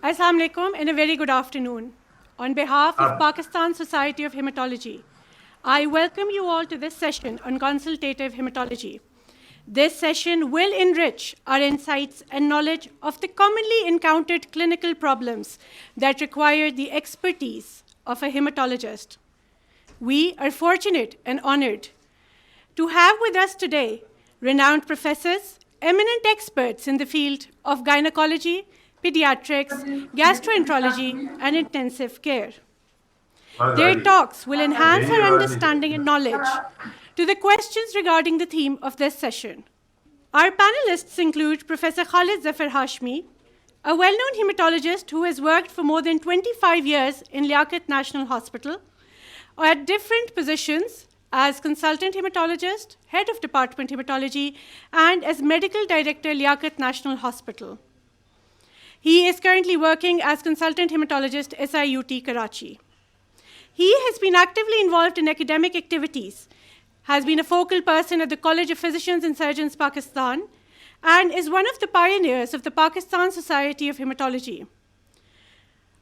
Assalamu alaikum and a very good afternoon. On behalf of Pakistan Society of Haematology, I welcome you all to this session on consultative haematology. This session will enrich our insights and knowledge of the commonly encountered clinical problems that require the expertise of a hematologist. We are fortunate and honored to have with us today renowned professors, eminent experts in the field of gynecology, pediatrics, gastroenterology, and intensive care. Their talks will enhance our understanding and knowledge to the questions regarding the theme of this session. Our panelists include Professor Khalid Zafar Hashmi, a well-known hematologist who has worked for more than 25 years in Liaquat National Hospital at different positions as consultant hematologist, head of department hematology, and as medical director, Liaquat National Hospital. He is currently working as consultant hematologist, SIUT Karachi. He has been actively involved in academic activities, has been a focal person at the College of Physicians and Surgeons, Pakistan, and is one of the pioneers of the Pakistan Society of Haematology.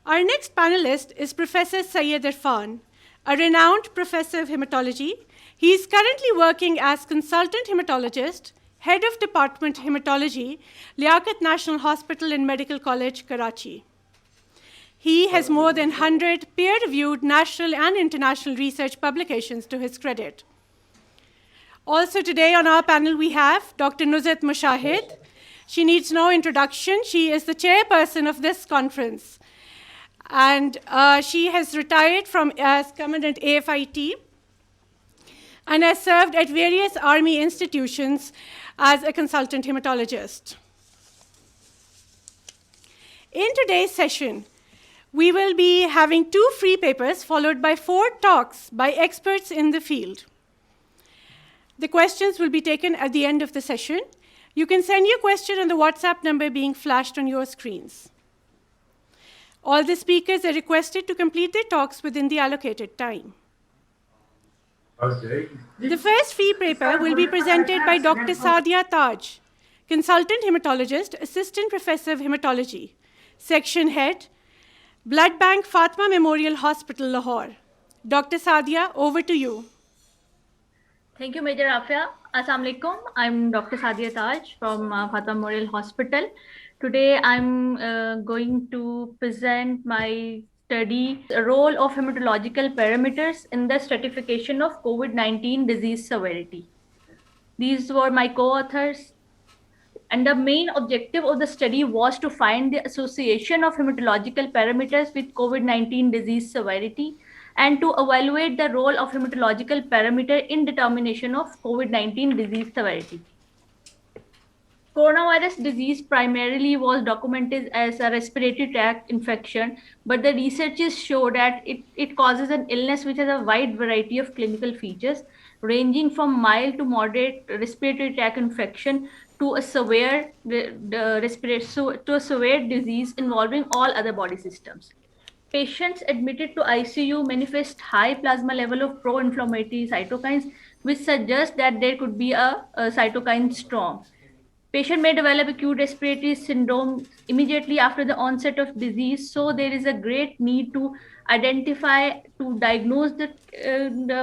Our next panelist is Professor Syed Irfan, a renowned professor of hematology. He is currently working as consultant hematologist, head of department hematology, Liaquat National Hospital and Medical College, Karachi. He has more than 100 peer-reviewed national and international research publications to his credit. Also today on our panel we have Dr. Nuzhat Mushahid. She needs no introduction. She is the chairperson of this conference. And she has retired from as Commandant AFIP and has served at various army institutions as a consultant hematologist. In today's session, we will be having 2 free papers followed by 4 talks by experts in the field. The questions will be taken at the end of the session. You can send your question on the WhatsApp number being flashed on your screens. All the speakers are requested to complete their talks within the allocated time. Okay. The first free paper will be presented by Dr. Sadia Taj, consultant hematologist, assistant professor of hematology, section head, Blood Bank Fatma Memorial Hospital, Lahore. Dr. Sadia, over to you. Thank you, Major Rafia. Assalamu alaikum. I'm Dr. Sadia Taj from Fatma Memorial Hospital. Today, I'm going to present my study, the role of hematological parameters in the stratification of COVID-19 disease severity. These were my co-authors. And the main objective of the study was to find the association of hematological parameters with COVID-19 disease severity and to evaluate the role of hematological parameter in determination of COVID-19 disease severity. Coronavirus disease primarily was documented as a respiratory tract infection, but the researchers show that it causes an illness which has a wide variety of clinical features, ranging from mild to moderate respiratory tract infection to a severe disease involving all other body systems. Patients admitted to ICU manifest high plasma level of pro-inflammatory cytokines, which suggests that there could be a cytokine storm. Patient may develop acute respiratory syndrome immediately after the onset of disease, so there is a great need to identify, to diagnose the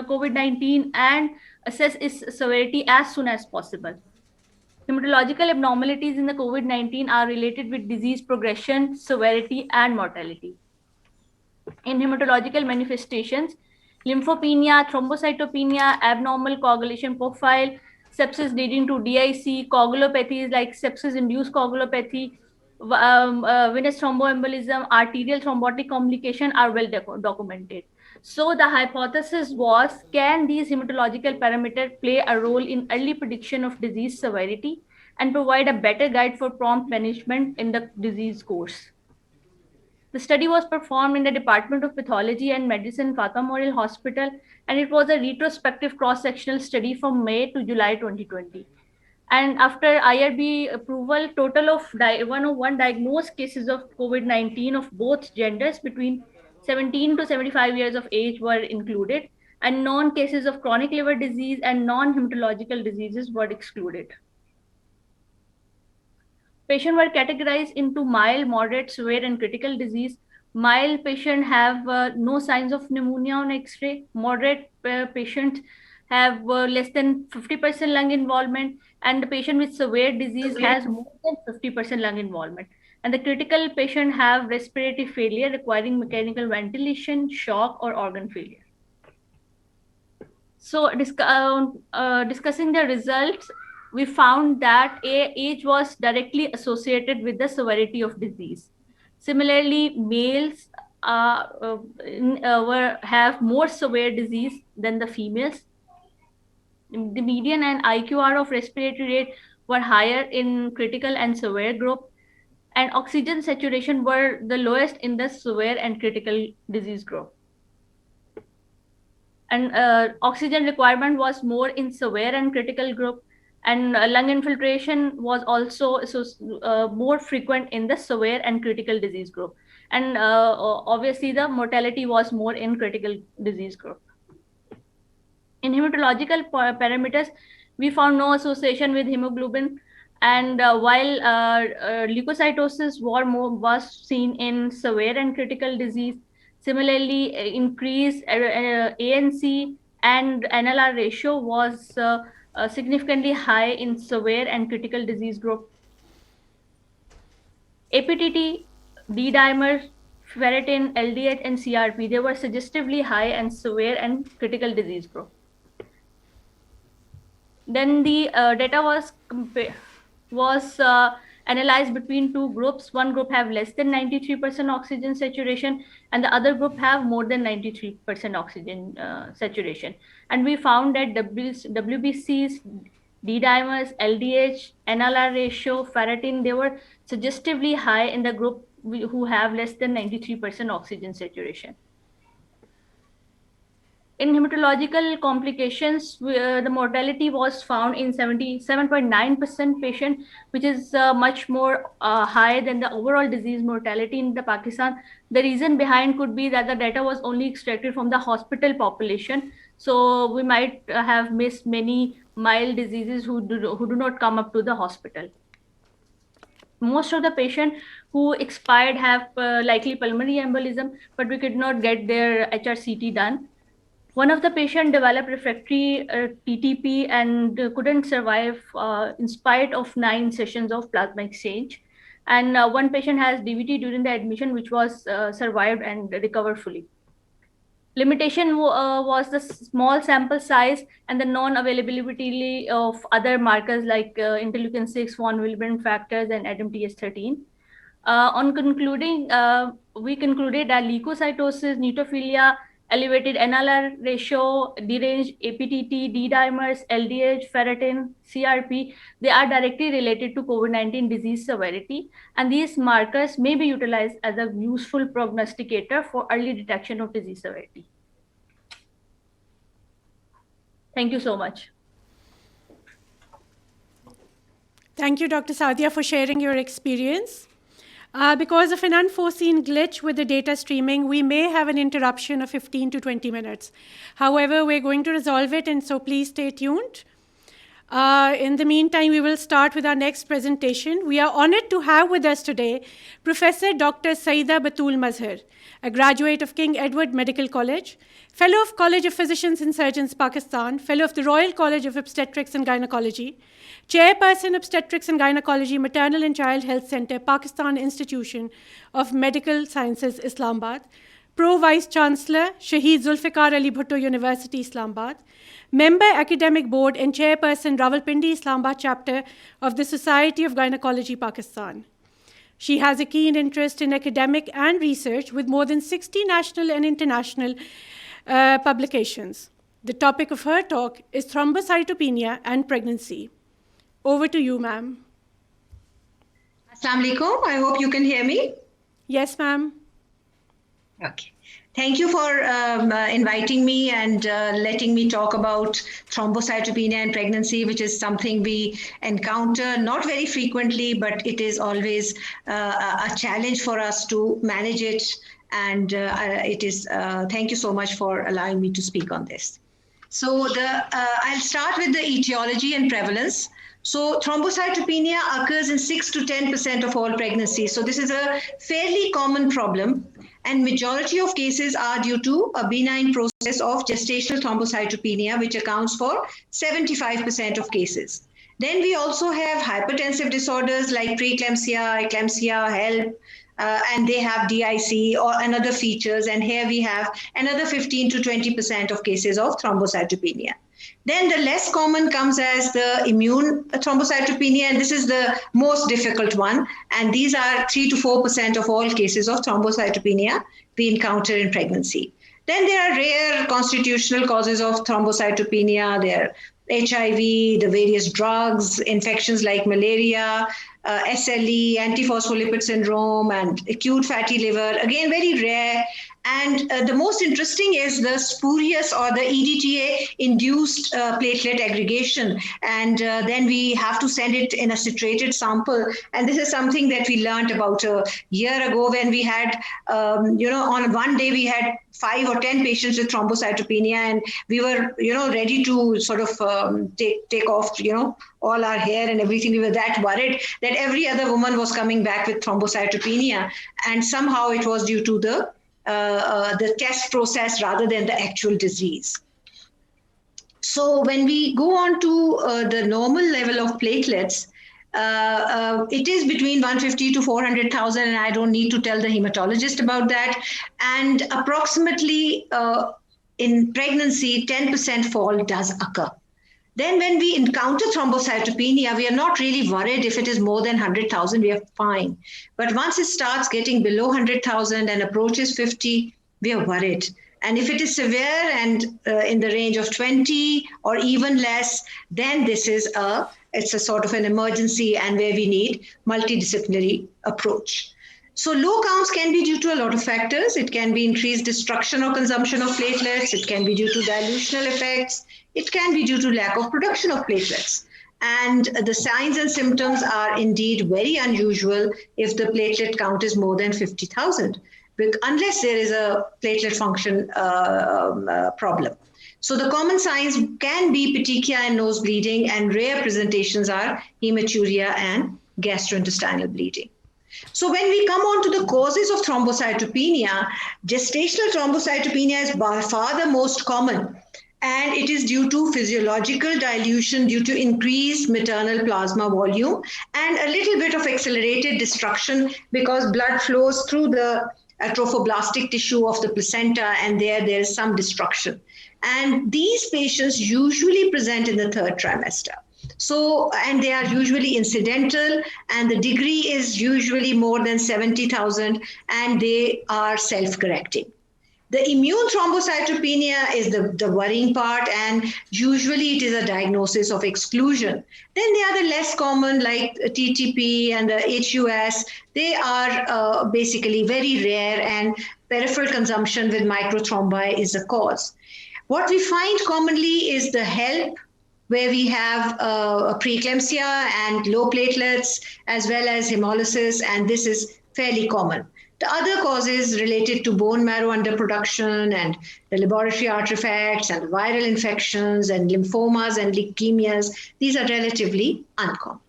COVID-19 and assess its severity as soon as possible. Hematological abnormalities in the COVID-19 are related with disease progression, severity, and mortality. In hematological manifestations, lymphopenia, thrombocytopenia, abnormal coagulation profile, sepsis leading to DIC, coagulopathies like sepsis-induced coagulopathy, venous thromboembolism, arterial thrombotic complication are well documented. So the hypothesis was, can these hematological parameters play a role in early prediction of disease severity and provide a better guide for prompt management in the disease course? The study was performed in the Department of Pathology and Medicine, Fatma Memorial Hospital, and it was a retrospective cross-sectional study from May to July 2020. And after IRB approval, total of 101 diagnosed cases of COVID-19 of both genders between 17 to 75 years of age were included, and non-cases of chronic liver disease and non-hematological diseases were excluded. Patients were categorized into mild, moderate, severe, and critical disease. Mild patients have no signs of pneumonia on X-ray. Moderate patients have less than 50% lung involvement, and the patient with severe disease has more than 50% lung involvement. And the critical patient have respiratory failure requiring mechanical ventilation, shock, or organ failure. So discussing the results, we found that age was directly associated with the severity of disease. Similarly, males have more severe disease than the females. The median and IQR of respiratory rate were higher in critical and severe group, and oxygen saturation were the lowest in the severe and critical disease group. And oxygen requirement was more in severe and critical group, and lung infiltration was also more frequent in the severe and critical disease group. And obviously the mortality was more in critical disease group. In hematological parameters, we found no association with hemoglobin, and while leukocytosis was seen in severe and critical disease. Similarly, increased ANC and NLR ratio was significantly high in severe and critical disease group. APTT, D-dimer, ferritin, LDH, and CRP, they were suggestively high and severe and critical disease group. Then the data was analyzed between two groups. One group have less than 93% oxygen saturation, and the other group have more than 93% oxygen saturation. And we found that WBCs, D-dimers, LDH, NLR ratio, ferritin, they were suggestively high in the group who have less than 93% oxygen saturation. In hematological complications, the mortality was found in 77.9% patient, which is much more high than the overall disease mortality in the Pakistan. The reason behind could be that the data was only extracted from the hospital population. So we might have missed many mild diseases who do not come up to the hospital. Most of the patients who expired have likely pulmonary embolism, but we could not get their HRCT done. One of the patients developed refractory TTP and couldn't survive in spite of 9 sessions of plasma exchange. And one patient has DVT during the admission, which was survived and recovered fully. Limitation was the small sample size and the non-availability of other markers like interleukin-6, von Willebrand factors, and ADAMTS13. On concluding, we concluded that leukocytosis, neutrophilia, elevated NLR ratio, deranged APTT, D-dimers, LDH, ferritin, CRP, they are directly related to COVID-19 disease severity, and these markers may be utilized as a useful prognosticator for early detection of disease severity. Thank you so much. Thank you, Dr. Sadia, for sharing your experience. Because of an unforeseen glitch with the data streaming, we may have an interruption of 15 to 20 minutes. However, we're going to resolve it, and so please stay tuned. In the meantime, we will start with our next presentation. We are honored to have with us today Professor Dr. Syeda Batool Mazhar, a graduate of King Edward Medical College, Fellow of College of Physicians and Surgeons, Pakistan, Fellow of the Royal College of Obstetrics and Gynecology, Chairperson, Obstetrics and Gynecology, Maternal and Child Health Center, Pakistan Institution of Medical Sciences, Islamabad, Pro-Vice Chancellor, Shaheed Zulfikar Ali Bhutto University, Islamabad, Member Academic Board and Chairperson, Rawalpindi, Islamabad Chapter of the Society of Gynecology, Pakistan. She has a keen interest in academic and research with more than 60 national and international publications. The topic of her talk is thrombocytopenia and pregnancy. Over to you, ma'am. Assalamu alaikum. I hope you can hear me. Yes, ma'am. Okay. Thank you for inviting me and letting me talk about thrombocytopenia and pregnancy, which is something we encounter not very frequently, but it is always a challenge for us to manage it. And thank you so much for allowing me to speak on this. So I'll start with the etiology and prevalence. So thrombocytopenia occurs in 6 to 10% of all pregnancies. So this is a fairly common problem, and majority of cases are due to a benign process of gestational thrombocytopenia, which accounts for 75% of cases. Then we also have hypertensive disorders like preeclampsia, eclampsia, HELP, and they have DIC and other features. And here we have another 15 to 20% of cases of thrombocytopenia. Then the less common comes as the immune thrombocytopenia, and this is the most difficult one. And these are 3 to 4% of all cases of thrombocytopenia we encounter in pregnancy. Then there are rare constitutional causes of thrombocytopenia. There are HIV, the various drugs, infections like malaria, SLE, antiphospholipid syndrome, and acute fatty liver, again, very rare. And the most interesting is the spurious or the EDTA-induced platelet aggregation. And then we have to send it in a citrated sample. And this is something that we learned about a year ago when we had, on one day we had 5 or 10 patients with thrombocytopenia, and we were, ready to sort of take off, all our hair and everything. We were that worried that every other woman was coming back with thrombocytopenia, and somehow it was due to the test process rather than the actual disease. So when we go on to the normal level of platelets, it is between 150 to 400,000, and I don't need to tell the hematologist about that. And approximately in pregnancy, 10% fall does occur. Then when we encounter thrombocytopenia, we are not really worried if it is more than 100,000, we are fine. But once it starts getting below 100,000 and approaches 50, we are worried. And if it is severe and in the range of 20 or even less, then it's a sort of an emergency and where we need multidisciplinary approach. So low counts can be due to a lot of factors. It can be increased destruction or consumption of platelets. It can be due to dilutional effects. It can be due to lack of production of platelets. And the signs and symptoms are indeed very unusual if the platelet count is more than 50,000, unless there is a platelet function problem. So the common signs can be petechia and nose bleeding, and rare presentations are hematuria and gastrointestinal bleeding. So when we come on to the causes of thrombocytopenia, gestational thrombocytopenia is by far the most common. And it is due to physiological dilution due to increased maternal plasma volume and a little bit of accelerated destruction because blood flows through the trophoblastic tissue of the placenta, and there is some destruction. And these patients usually present in the 3rd trimester. So, and they are usually incidental, and the degree is usually more than 70,000, and they are self-correcting. The immune thrombocytopenia is the worrying part, and usually it is a diagnosis of exclusion. Then the other less common, like TTP and the HUS, they are basically very rare, and peripheral consumption with microthrombi is the cause. What we find commonly is the HELP, where we have preeclampsia and low platelets, as well as hemolysis, and this is fairly common. The other causes related to bone marrow underproduction and the laboratory artifacts and viral infections and lymphomas and leukemias, these are relatively uncommon.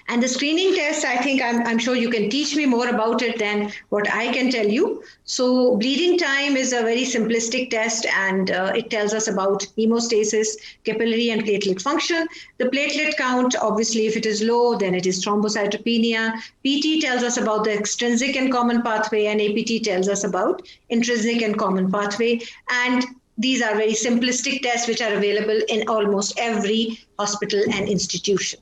And the screening test, I think I'm sure you can teach me more about it than what I can tell you. So bleeding time is a very simplistic test, and it tells us about hemostasis, capillary and platelet function. The platelet count, obviously, if it is low, then it is thrombocytopenia. PT tells us about the extrinsic and common pathway, and APT tells us about intrinsic and common pathway. And these are very simplistic tests which are available in almost every hospital and institution.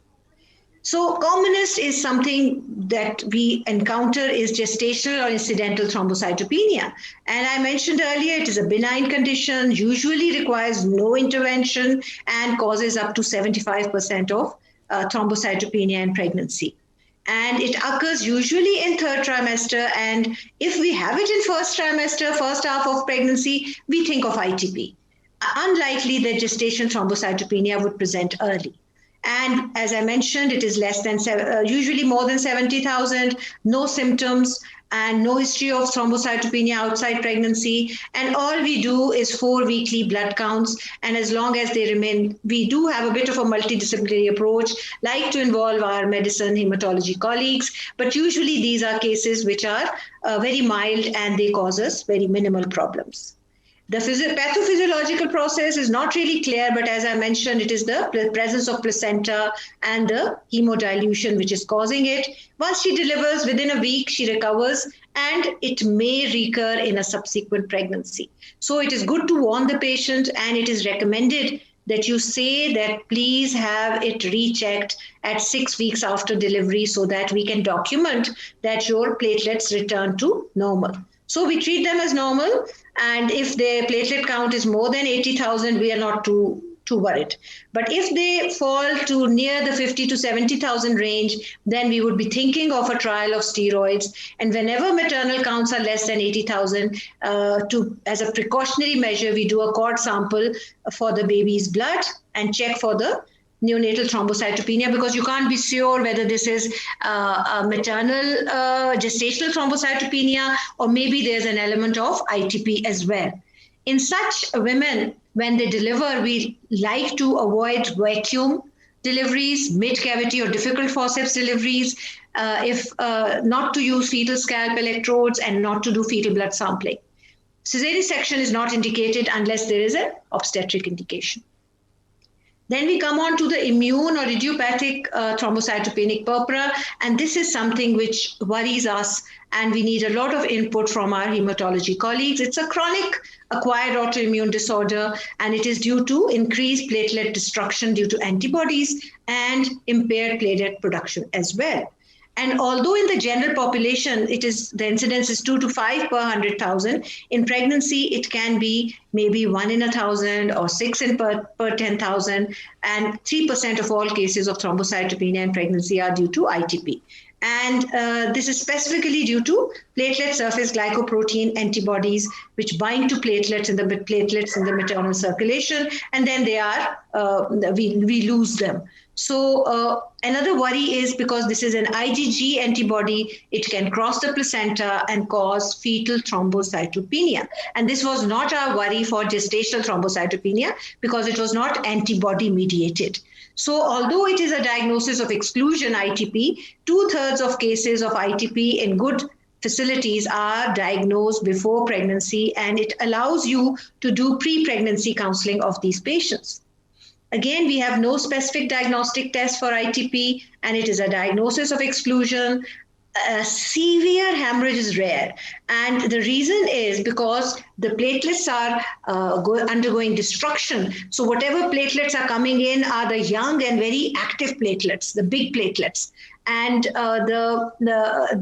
So commonest is something that we encounter is gestational or incidental thrombocytopenia. And I mentioned earlier, it is a benign condition, usually requires no intervention, and causes up to 75% of thrombocytopenia in pregnancy. And it occurs usually in 3rd trimester. And if we have it in 1st trimester, first half of pregnancy, we think of ITP. Unlikely that gestational thrombocytopenia would present early. And as I mentioned, it is less than usually more than 70,000, no symptoms, and no history of thrombocytopenia outside pregnancy. And all we do is 4 weekly blood counts. And as long as they remain, we do have a bit of a multidisciplinary approach, like to involve our medicine hematology colleagues. But usually these are cases which are very mild and they cause us very minimal problems. The pathophysiological process is not really clear, but as I mentioned, it is the presence of placenta and the hemodilution which is causing it. Once she delivers, within a week, she recovers, and it may recur in a subsequent pregnancy. So it is good to warn the patient, and it is recommended that you say that please have it rechecked at 6 weeks after delivery so that we can document that your platelets return to normal. So we treat them as normal, and if their platelet count is more than 80,000, we are not too worried. But if they fall to near the 50 to 70,000 range, then we would be thinking of a trial of steroids. And whenever maternal counts are less than 80,000, as a precautionary measure, we do a cord sample for the baby's blood and check for the neonatal thrombocytopenia, because you can't be sure whether this is a maternal gestational thrombocytopenia, or maybe there's an element of ITP as well. In such women, when they deliver, we like to avoid vacuum deliveries, mid-cavity or difficult forceps deliveries, not to use fetal scalp electrodes, and not to do fetal blood sampling. Cesarean section is not indicated unless there is an obstetric indication. Then we come on to the immune or idiopathic thrombocytopenic purpura, and this is something which worries us, and we need a lot of input from our hematology colleagues. It's a chronic acquired autoimmune disorder, and it is due to increased platelet destruction due to antibodies and impaired platelet production as well. And although in the general population, the incidence is 2 to 5 per 100,000, in pregnancy, it can be maybe 1 in 1,000 or 6 per 10,000, and 3% of all cases of thrombocytopenia in pregnancy are due to ITP. And this is specifically due to platelet surface glycoprotein antibodies, which bind to platelets in the maternal circulation, and then we lose them. So another worry is because this is an IgG antibody, it can cross the placenta and cause fetal thrombocytopenia. And this was not our worry for gestational thrombocytopenia because it was not antibody mediated. So although it is a diagnosis of exclusion ITP, 2/3 of cases of ITP in good facilities are diagnosed before pregnancy, and it allows you to do pre-pregnancy counseling of these patients. Again, we have no specific diagnostic test for ITP, and it is a diagnosis of exclusion. Severe hemorrhage is rare, and the reason is because the platelets are undergoing destruction. So whatever platelets are coming in are the young and very active platelets, the big platelets, and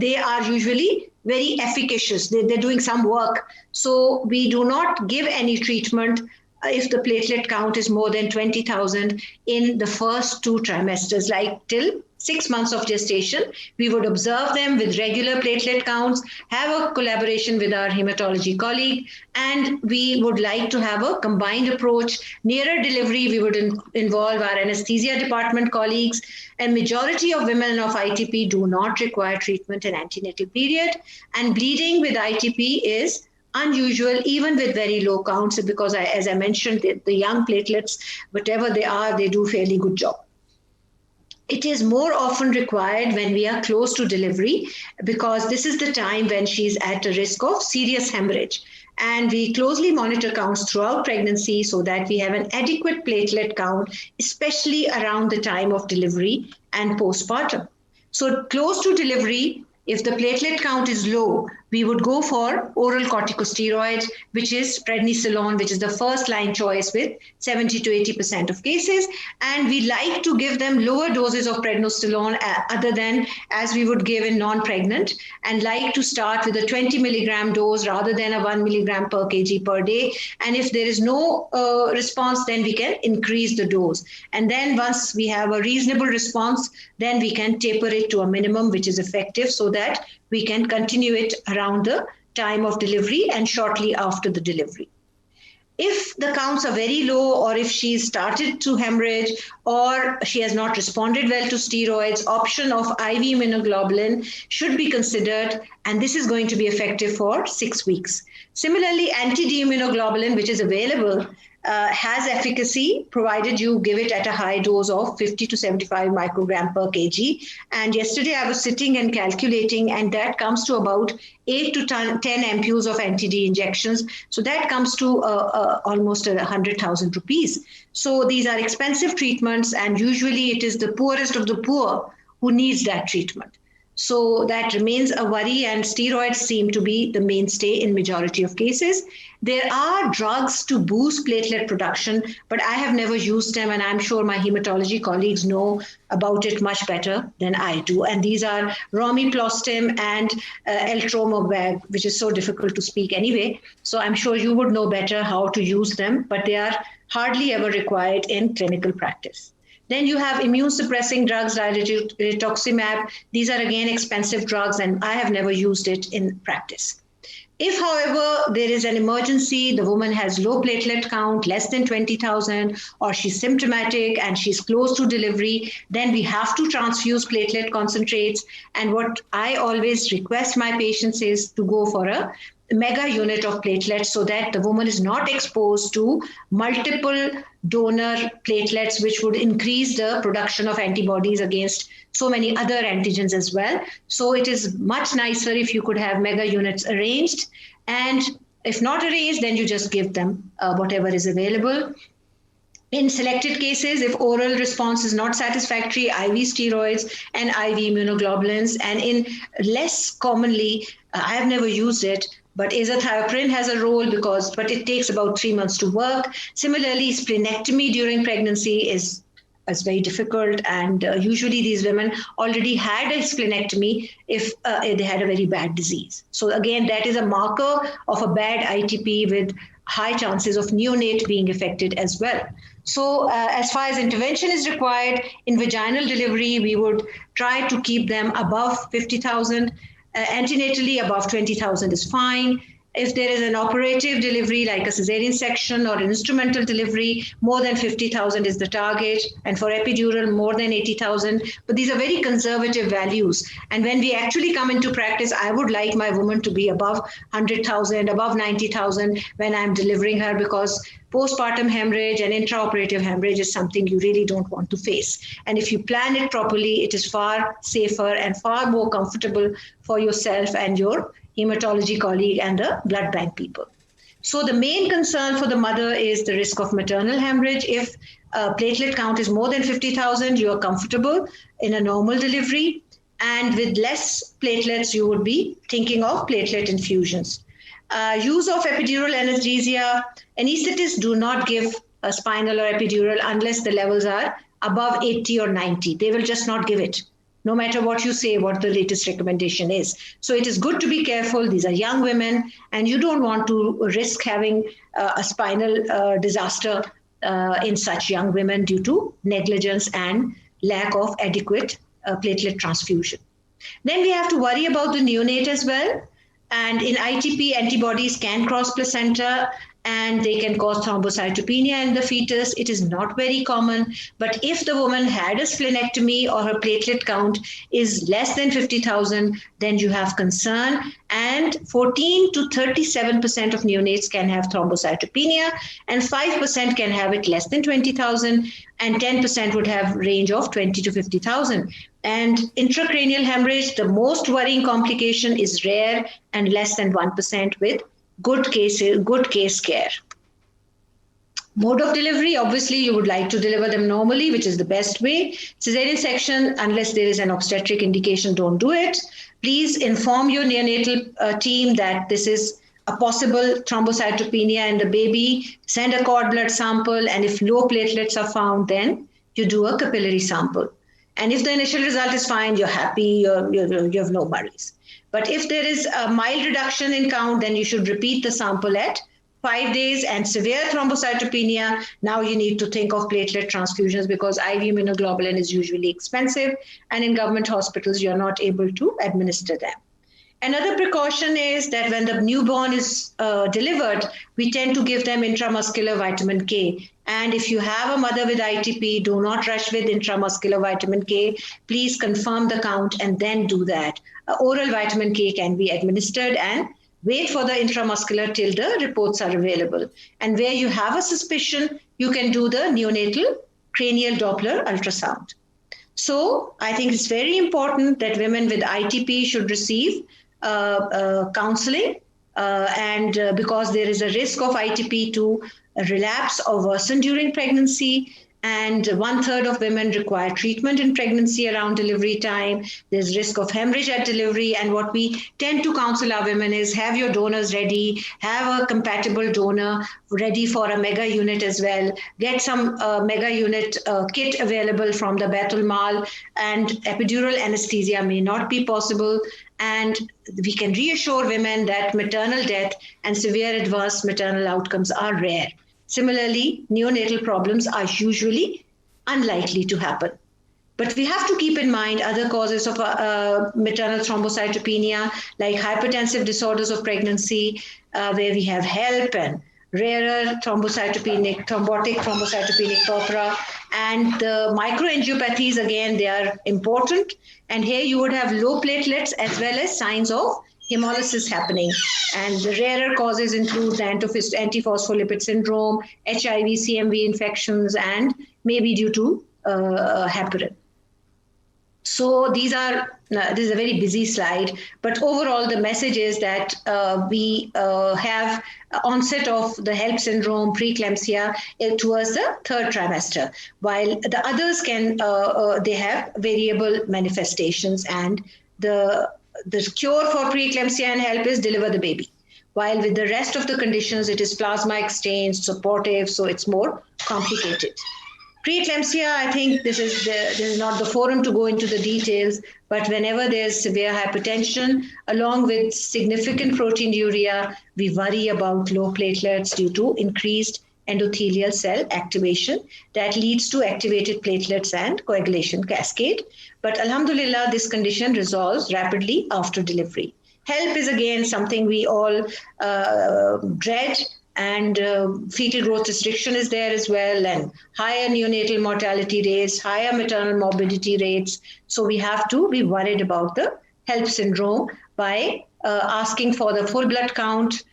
they are usually very efficacious. They're doing some work. So we do not give any treatment if the platelet count is more than 20,000 in the first 2 trimesters, like till 6 months of gestation. We would observe them with regular platelet counts, have a collaboration with our hematology colleague, and we would like to have a combined approach. Nearer delivery, we would involve our anesthesia department colleagues, and majority of women of ITP do not require treatment in antenatal period, and bleeding with ITP is unusual, even with very low counts, because as I mentioned, the young platelets, whatever they are, they do fairly good job. It is more often required when we are close to delivery, because this is the time when she's at a risk of serious hemorrhage. And we closely monitor counts throughout pregnancy so that we have an adequate platelet count, especially around the time of delivery and postpartum. So close to delivery, if the platelet count is low, we would go for oral corticosteroids, which is prednisolone, which is the first line choice with 70 to 80% of cases. And we like to give them lower doses of prednisolone other than as we would give in non-pregnant, and like to start with a 20 milligram dose rather than a 1 milligram per kg per day. And if there is no response, then we can increase the dose. And then once we have a reasonable response, then we can taper it to a minimum, which is effective, so that we can continue it around the time of delivery and shortly after the delivery. If the counts are very low, or if she's started to hemorrhage, or she has not responded well to steroids, option of IV immunoglobulin should be considered, and this is going to be effective for 6 weeks. Similarly, anti-D immunoglobulin, which is available, has efficacy provided you give it at a high dose of 50 to 75 microgram per kg. And yesterday I was sitting and calculating, and that comes to about 8 to 10 ampules of anti-D injections. So that comes to almost 100,000 rupees. So these are expensive treatments, and usually it is the poorest of the poor who needs that treatment. So that remains a worry, and steroids seem to be the mainstay in majority of cases. There are drugs to boost platelet production, but I have never used them, and I'm sure my hematology colleagues know about it much better than I do. And these are romiplostim and eltromobag, which is so difficult to speak anyway. So I'm sure you would know better how to use them, but they are hardly ever required in clinical practice. Then you have immune suppressing drugs, rituximab. These are again expensive drugs, and I have never used it in practice. If, however, there is an emergency, the woman has low platelet count, less than 20,000, or she's symptomatic and she's close to delivery, then we have to transfuse platelet concentrates. And what I always request my patients is to go for a mega unit of platelets, so that the woman is not exposed to multiple donor platelets, which would increase the production of antibodies against so many other antigens as well. So it is much nicer if you could have mega units arranged, and if not arranged, then you just give them whatever is available. In selected cases, if oral response is not satisfactory, IV steroids and IV immunoglobulins. And in less commonly, I have never used it, but azathioprine has a role but it takes about 3 months to work. Similarly, splenectomy during pregnancy is very difficult, and usually these women already had a splenectomy if they had a very bad disease. So again, that is a marker of a bad ITP with high chances of neonate being affected as well. So as far as intervention is required, in vaginal delivery, we would try to keep them above 50,000. Antenatally, above 20,000 is fine. If there is an operative delivery, like a cesarean section or an instrumental delivery, more than 50,000 is the target. And for epidural, more than 80,000. But these are very conservative values. And when we actually come into practice, I would like my woman to be above 100,000, above 90,000 when I'm delivering her, because postpartum hemorrhage and intraoperative hemorrhage is something you really don't want to face. And if you plan it properly, it is far safer and far more comfortable for yourself and your hematology colleague and the blood bank people. So the main concern for the mother is the risk of maternal hemorrhage. If platelet count is more than 50,000, you are comfortable in a normal delivery. And with less platelets, you would be thinking of platelet infusions. Use of epidural anesthesia. Anesthetists do not give a spinal or epidural unless the levels are above 80 or 90. They will just not give it, no matter what you say, what the latest recommendation is. So it is good to be careful. These are young women, and you don't want to risk having a spinal disaster in such young women due to negligence and lack of adequate platelet transfusion. Then we have to worry about the neonate as well. And in ITP, antibodies can cross placenta, and they can cause thrombocytopenia in the fetus. It is not very common, but if the woman had a splenectomy or her platelet count is less than 50,000, then you have concern. And 14 to 37% of neonates can have thrombocytopenia, and 5% can have it less than 20,000, and 10% would have range of 20 to 50,000. And intracranial hemorrhage, the most worrying complication, is rare and less than 1% with good case care. Mode of delivery, obviously you would like to deliver them normally, which is the best way. Cesarean section, unless there is an obstetric indication, don't do it. Please inform your neonatal team that this is a possible thrombocytopenia in the baby. Send a cord blood sample, and if low platelets are found, then you do a capillary sample. And if the initial result is fine, you're happy, you have no worries. But if there is a mild reduction in count, then you should repeat the sample at 5 days. And severe thrombocytopenia, now you need to think of platelet transfusions, because IV immunoglobulin is usually expensive, and in government hospitals, you're not able to administer them. Another precaution is that when the newborn is delivered, we tend to give them intramuscular vitamin K. And if you have a mother with ITP, do not rush with intramuscular vitamin K. Please confirm the count and then do that. Oral vitamin K can be administered, and wait for the intramuscular till the reports are available. And where you have a suspicion, you can do the neonatal cranial Doppler ultrasound. So I think it's very important that women with ITP should receive counseling, and because there is a risk of ITP to relapse or worsen during pregnancy, and 1/3 of women require treatment in pregnancy around delivery time. There's risk of hemorrhage at delivery, and what we tend to counsel our women is have your donors ready, have a compatible donor ready for a mega unit as well, get some mega unit kit available from the Batool Mall, and epidural anesthesia may not be possible. And we can reassure women that maternal death and severe adverse maternal outcomes are rare. Similarly, neonatal problems are usually unlikely to happen. But we have to keep in mind other causes of maternal thrombocytopenia, like hypertensive disorders of pregnancy, where we have HELP and rarer thrombotic thrombocytopenic purpura. And the microangiopathies, again, they are important. And here you would have low platelets as well as signs of hemolysis happening. And the rarer causes include antiphospholipid syndrome, HIV, CMV infections, and maybe due to heparin. So this is a very busy slide, but overall the message is that we have onset of the HELP syndrome, preeclampsia towards the 3rd trimester, while the others they have variable manifestations, and the cure for preeclampsia and HELP is deliver the baby. While with the rest of the conditions, it is plasma exchange, supportive, so it's more complicated. Preeclampsia, I think this is not the forum to go into the details, but whenever there's severe hypertension, along with significant proteinuria, we worry about low platelets due to increased endothelial cell activation that leads to activated platelets and coagulation cascade. But alhamdulillah, this condition resolves rapidly after delivery. HELP is again something we all dread, and fetal growth restriction is there as well, and higher neonatal mortality rates, higher maternal morbidity rates. So we have to be worried about the HELP syndrome by asking for the full blood count,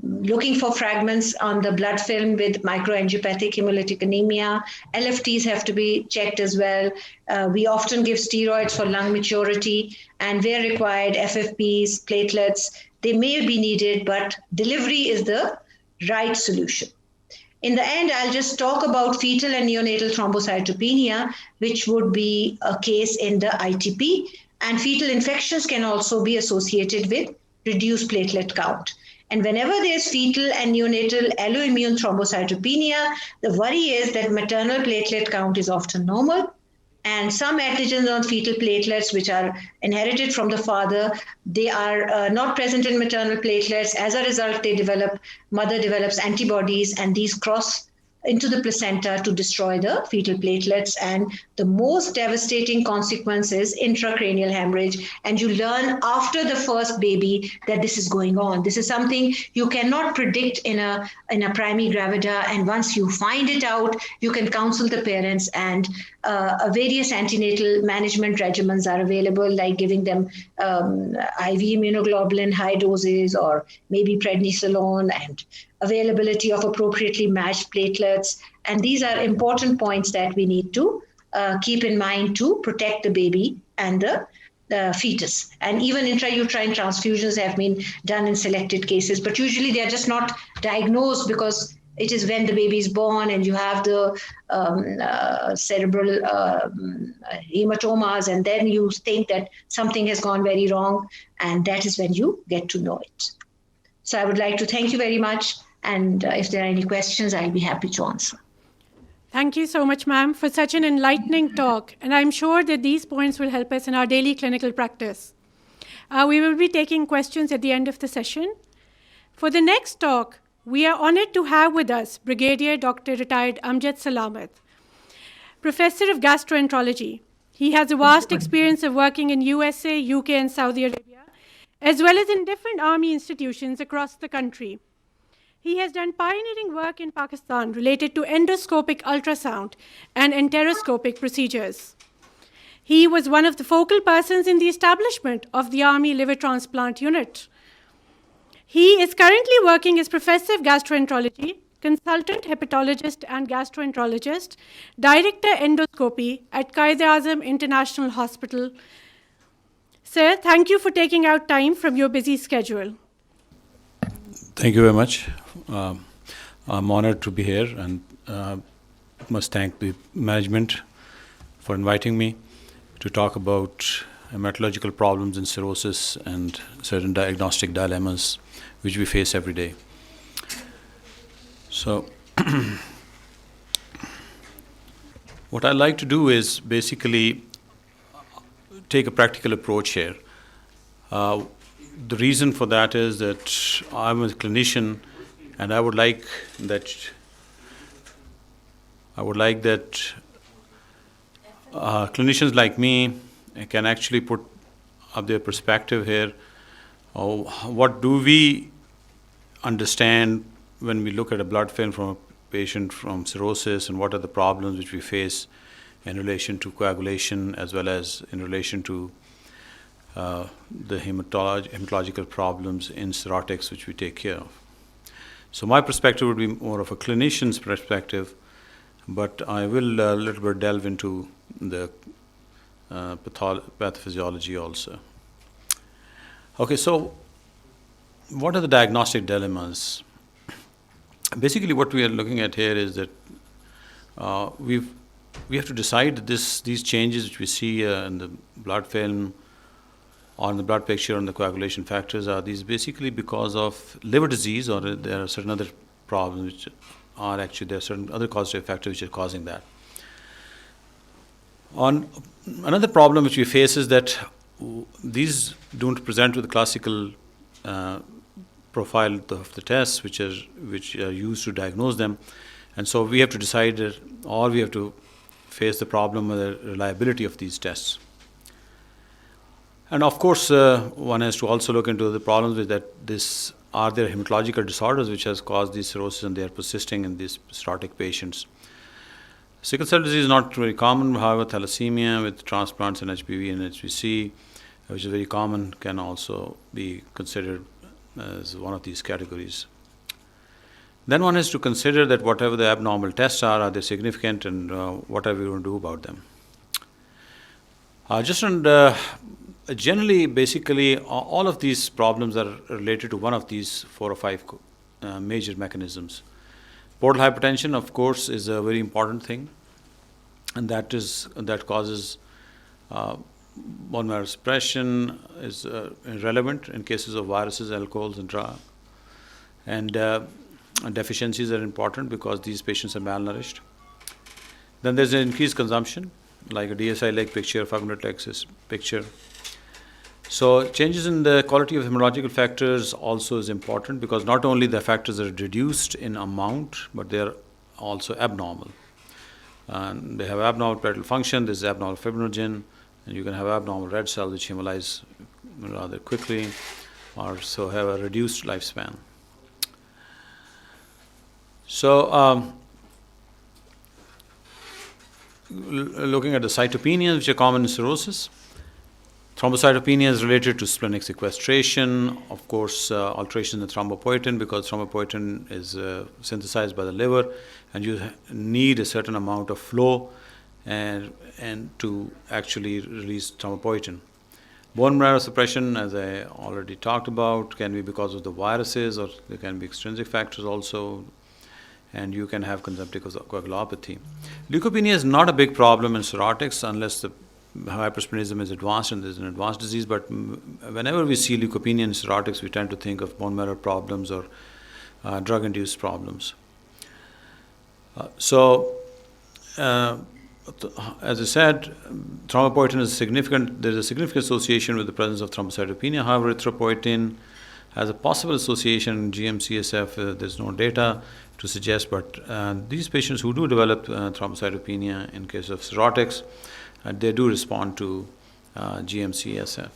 looking for fragments on the blood film with microangiopathic hemolytic anemia. LFTs have to be checked as well. We often give steroids for lung maturity, and where required, FFPs, platelets, they may be needed, but delivery is the right solution. In the end, I'll just talk about fetal and neonatal thrombocytopenia, which would be a case in the ITP, and fetal infections can also be associated with reduced platelet count. And whenever there's fetal and neonatal alloimmune thrombocytopenia, the worry is that maternal platelet count is often normal, and some antigens on fetal platelets, which are inherited from the father, they are not present in maternal platelets. As a result, mother develops antibodies, and these cross into the placenta to destroy the fetal platelets. And the most devastating consequence is intracranial hemorrhage. And you learn after the first baby that this is going on. This is something you cannot predict in a primary gravida. And once you find it out, you can counsel the parents, and various antenatal management regimens are available, like giving them IV immunoglobulin high doses, or maybe prednisolone, and availability of appropriately matched platelets. And these are important points that we need to keep in mind to protect the baby and the fetus. And even intrauterine transfusions have been done in selected cases, but usually they are just not diagnosed because it is when the baby is born and you have the cerebral hematomas, and then you think that something has gone very wrong, and that is when you get to know it. So I would like to thank you very much. And if there are any questions, I'll be happy to answer. Thank you so much, ma'am, for such an enlightening talk. And I'm sure that these points will help us in our daily clinical practice. We will be taking questions at the end of the session. For the next talk, we are honored to have with us Brigadier Dr. Retired Amjad Salamat, Professor of Gastroenterology. He has a vast experience of working in USA, UK, and Saudi Arabia, as well as in different army institutions across the country. He has done pioneering work in Pakistan related to endoscopic ultrasound and enteroscopic procedures. He was one of the focal persons in the establishment of the Army Liver Transplant Unit. He is currently working as Professor of Gastroenterology, Consultant Hepatologist and Gastroenterologist, Director Endoscopy at Quaid-e-Azam International Hospital. Sir, thank you for taking out time from your busy schedule. Thank you very much. I'm honored to be here, and must thank the management for inviting me to talk about hematological problems in cirrhosis and certain diagnostic dilemmas which we face every day. So, what I like to do is basically take a practical approach here. The reason for that is that I'm a clinician, and I would like that clinicians like me can actually put up their perspective here. What do we understand when we look at a blood film from a patient from cirrhosis, and what are the problems which we face in relation to coagulation as well as in relation to the hematological problems in cirrhotics which we take care of. So my perspective would be more of a clinician's perspective, but I will a little bit delve into the pathophysiology also. Okay, so what are the diagnostic dilemmas? Basically what we are looking at here is that we have to decide that these changes which we see in the blood film or in the blood picture and the coagulation factors, are these basically because of liver disease, or there are certain other problems which are actually, there are certain other causative factors which are causing that. Another problem which we face is that these don't present with the classical profile of the tests which are used to diagnose them, and so we have to decide, or we have to face the problem of the reliability of these tests. And of course, one has to also look into the problems with that. Are there hematological disorders which has caused these cirrhosis and they are persisting in these cirrhotic patients? Sickle cell disease is not very common, however, thalassemia with transplants and HPV and HBC, which is very common, can also be considered as one of these categories. Then one has to consider that whatever the abnormal tests are they significant, and what are we going to do about them? Generally, basically, all of these problems are related to one of these 4 or 5 major mechanisms. Portal hypertension, of course, is a very important thing, and that causes bone marrow suppression, is relevant in cases of viruses, alcohols, and drugs. And deficiencies are important because these patients are malnourished. Then there's an increased consumption, like a DSI-like picture, 500-axis picture. So changes in the quality of hematological factors also is important, because not only the factors are reduced in amount, but they are also abnormal. And they have abnormal platelet function, this is abnormal fibrinogen, and you can have abnormal red cells which hemolyze rather quickly, or so have a reduced lifespan. So looking at the cytopenias which are common in cirrhosis, thrombocytopenia is related to splenic sequestration, of course, alteration in the thrombopoietin, because thrombopoietin is synthesized by the liver, and you need a certain amount of flow and to actually release thrombopoietin. Bone marrow suppression, as I already talked about, can be because of the viruses, or there can be extrinsic factors also, and you can have consumptive coagulopathy. Leukopenia is not a big problem in cirrhotics unless the hypersplenism is advanced and there's an advanced disease, but whenever we see leukopenia in cirrhotics, we tend to think of bone marrow problems or drug-induced problems. As I said, thrombopoietin is significant. There's a significant association with the presence of thrombocytopenia. However, erythropoietin has a possible association in GM-CSF. There's no data to suggest, but these patients who do develop thrombocytopenia in case of cirrhotics, they do respond to GM-CSF.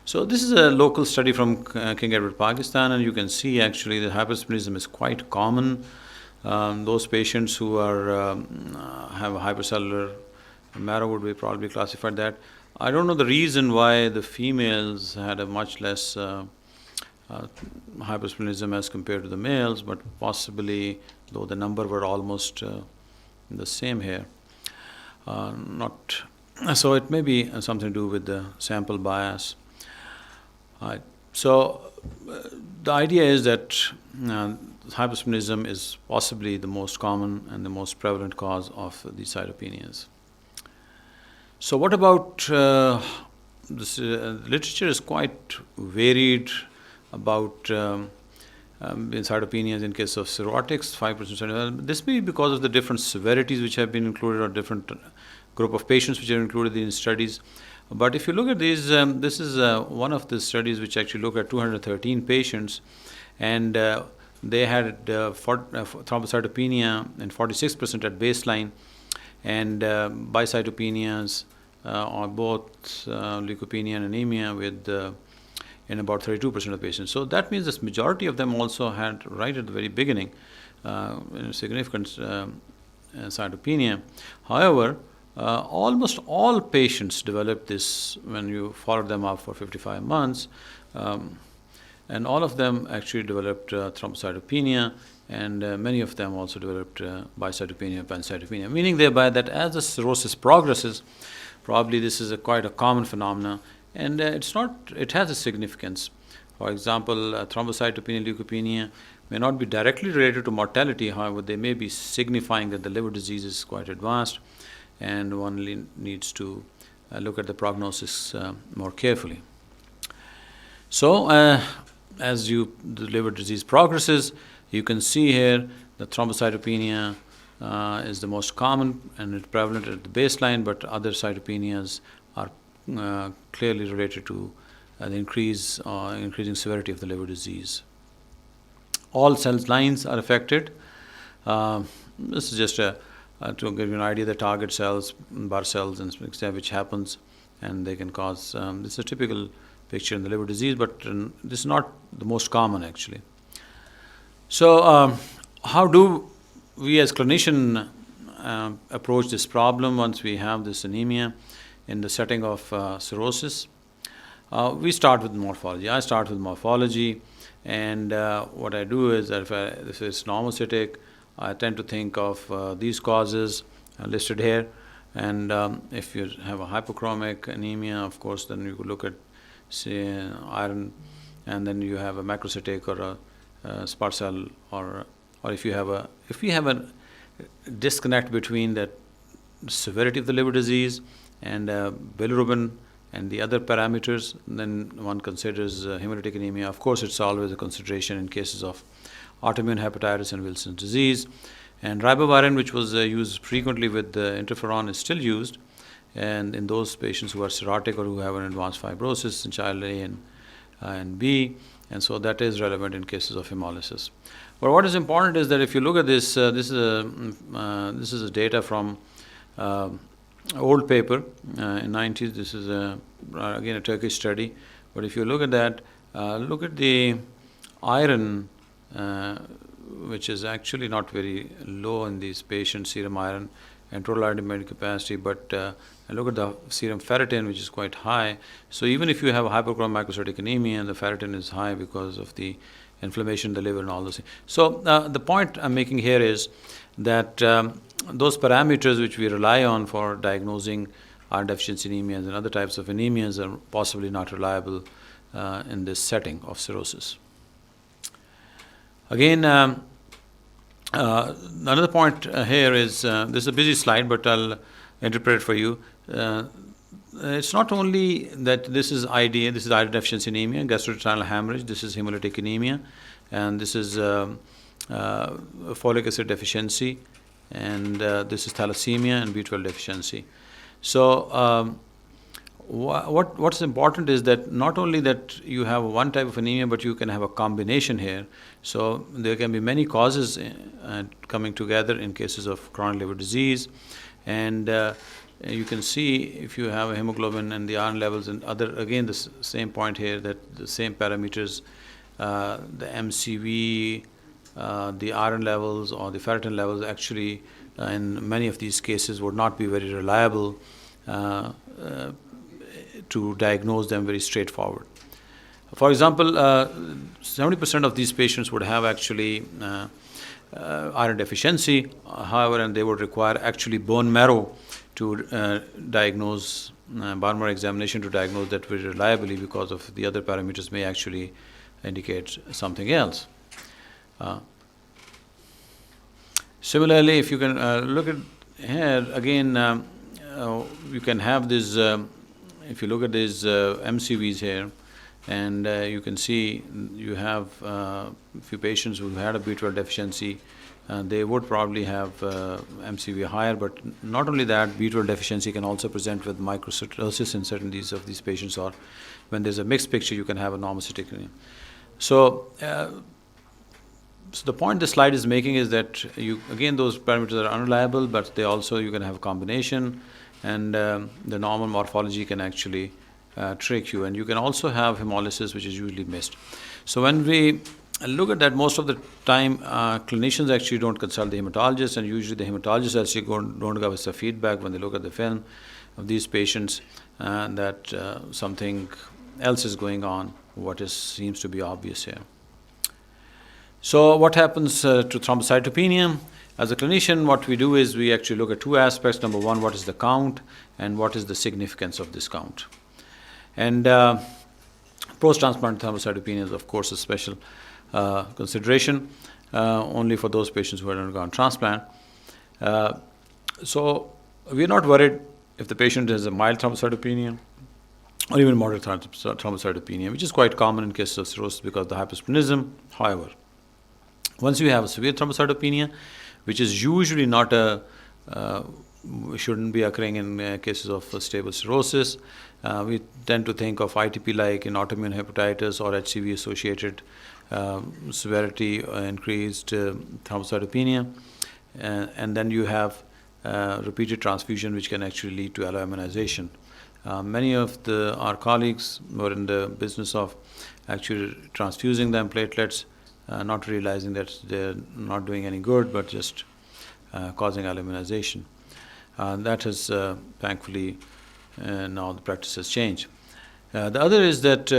So this is a local study from King Edward, Pakistan, and you can see actually that hypersplenism is quite common. Those patients who are have a hypercellular marrow would be probably classified that. I don't know the reason why the females had a much less hypersplenism as compared to the males, but possibly, though the number were almost the same here. So it may be something to do with the sample bias. So the idea is that hypersplenism is possibly the most common and the most prevalent cause of these cytopenias. So what about this? Literature is quite varied about cytopenias in case of cirrhotics, 5%. This may be because of the different severities which have been included, or different group of patients which are included in studies. But if you look at these, this is one of the studies which actually look at 213 patients, and they had thrombocytopenia and 46% at baseline, and bicytopenias on both leukopenia and anemia with in about 32% of patients. So that means this majority of them also had, right at the very beginning, significant cytopenia. However, almost all patients developed this when you followed them up for 55 months, and all of them actually developed thrombocytopenia, and many of them also developed bicytopenia, pancytopenia, meaning thereby that as the cirrhosis progresses, probably this is quite a common phenomenon, and it has a significance. For example, thrombocytopenia, leukopenia may not be directly related to mortality, however, they may be signifying that the liver disease is quite advanced, and one needs to look at the prognosis more carefully. So, as the liver disease progresses, you can see here the thrombocytopenia is the most common and it's prevalent at the baseline, but other cytopenias are clearly related to the increasing severity of the liver disease. All cell lines are affected. This is just to give you an idea, the target cells, bar cells, and which happens, and they can cause. This is a typical picture in the liver disease, but this is not the most common actually. So, how do we as clinicians approach this problem once we have this anemia in the setting of cirrhosis? We start with morphology. I start with morphology, and what I do is that if it's normocytic, I tend to think of these causes listed here, and if you have a hypochromic anemia, of course, then you could look at, say, iron, and then you have a macrocytic or a spar cell, or if we have a disconnect between the severity of the liver disease and bilirubin and the other parameters, then one considers hemolytic anemia. Of course, it's always a consideration in cases of autoimmune hepatitis and Wilson's disease. And ribavirin, which was used frequently with interferon, is still used, and in those patients who are cirrhotic or who have an advanced fibrosis in child A and B, and so that is relevant in cases of hemolysis. But what is important is that if you look at this, this is a data from old paper in 90s. This is again a Turkish study, but if you look at that, look at the iron, which is actually not very low in these patients, serum iron and total iron demand capacity, but look at the serum ferritin, which is quite high. So even if you have a hypochromic macrocytic anemia, and the ferritin is high because of the inflammation in the liver and all those things. So the point I'm making here is that those parameters which we rely on for diagnosing iron deficiency anemias and other types of anemias are possibly not reliable in this setting of cirrhosis. Again, another point here is, this is a busy slide, but I'll interpret it for you. It's not only that this is IDA, this is iron deficiency anemia, gastrointestinal hemorrhage, this is hemolytic anemia, and this is folic acid deficiency, and this is thalassemia and B12 deficiency. So what's important is that not only that you have one type of anemia, but you can have a combination here. So there can be many causes coming together in cases of chronic liver disease, and you can see if you have a hemoglobin and the iron levels and other, again, the same point here, that the same parameters, the MCV, the iron levels or the ferritin levels actually in many of these cases would not be very reliable to diagnose them very straightforward. For example, 70% of these patients would have actually iron deficiency, however, and they would require actually bone marrow to diagnose, bone marrow examination to diagnose that very reliably, because of the other parameters may actually indicate something else. Similarly, if you can look at here, again, you can have this, if you look at these MCVs here, and you can see you have a few patients who had a B12 deficiency, they would probably have MCV higher, but not only that, B12 deficiency can also present with microcirrhosis in certain of these patients, or when there's a mixed picture, you can have a normocytopenia. So the point the slide is making is that again, those parameters are unreliable, but they also, you can have a combination, and the normal morphology can actually trick you, and you can also have hemolysis, which is usually missed. So when we look at that, most of the time clinicians actually don't consult the hematologist, and usually the hematologists actually don't give us the feedback when they look at the film of these patients that something else is going on, what seems to be obvious here. So what happens to thrombocytopenia? As a clinician, what we do is we actually look at two aspects. Number one, what is the count, and what is the significance of this count? And post-transplant thrombocytopenia is, of course, a special consideration, only for those patients who have undergone transplant. So we're not worried if the patient has a mild thrombocytopenia or even moderate thrombocytopenia, which is quite common in cases of cirrhosis because of the hypersplenism. However, once you have a severe thrombocytopenia, which is usually not shouldn't be occurring in cases of stable cirrhosis, we tend to think of ITP like in autoimmune hepatitis or HCV associated severity increased thrombocytopenia, and then you have repeated transfusion, which can actually lead to alloimmunization. Many of our colleagues were in the business of actually transfusing them platelets, not realizing that they're not doing any good, but just causing alloimmunization. That has thankfully now the practice has changed. The other is that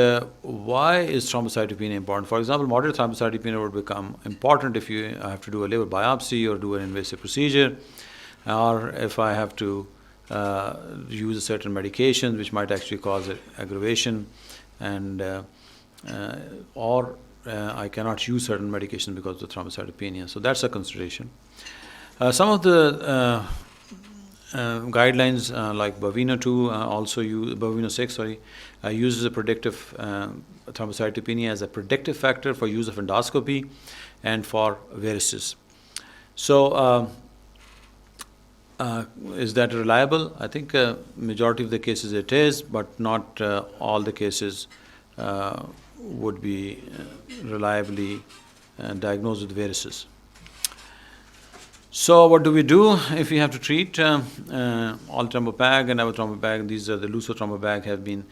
why is thrombocytopenia important? For example, moderate thrombocytopenia would become important if you have to do a liver biopsy or do an invasive procedure, or if I have to use a certain medication which might actually cause aggravation, and or I cannot use certain medications because of the thrombocytopenia. So that's a consideration. Some of the guidelines like Bovino 2 also use Bovino 6, uses a predictive thrombocytopenia as a predictive factor for use of endoscopy and for varices. So is that reliable? I think majority of the cases it is, but not all the cases would be reliably diagnosed with varices. So what do we do if we have to treat all thrombopag and avathrombopag? These are the lusothrombopag have been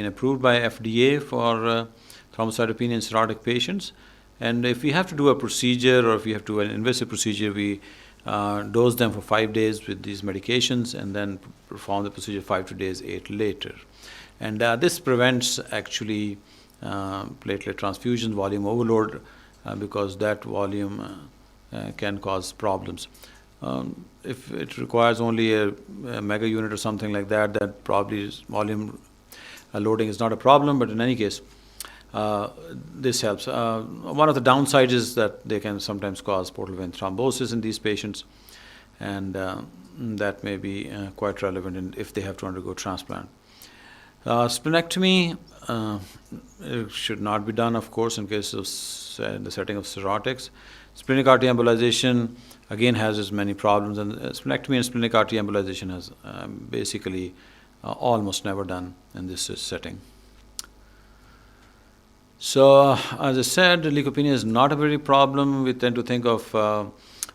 approved by FDA for thrombocytopenia in cirrhotic patients. And if we have to do a procedure, or if we have to do an invasive procedure, we dose them for 5 days with these medications and then perform the procedure 5 days later. And this prevents actually platelet transfusion, volume overload, because that volume can cause problems. If it requires only a mega unit or something like that, that probably volume loading is not a problem, but in any case, this helps. One of the downsides is that they can sometimes cause portal vein thrombosis in these patients, and that may be quite relevant if they have to undergo transplant. Splenectomy should not be done, of course, in case of the setting of cirrhotics. Splenic artery embolization again has as many problems, and splenectomy and splenic artery embolization has basically almost never done in this setting. So, as I said, leukopenia is not a very problem. We tend to think of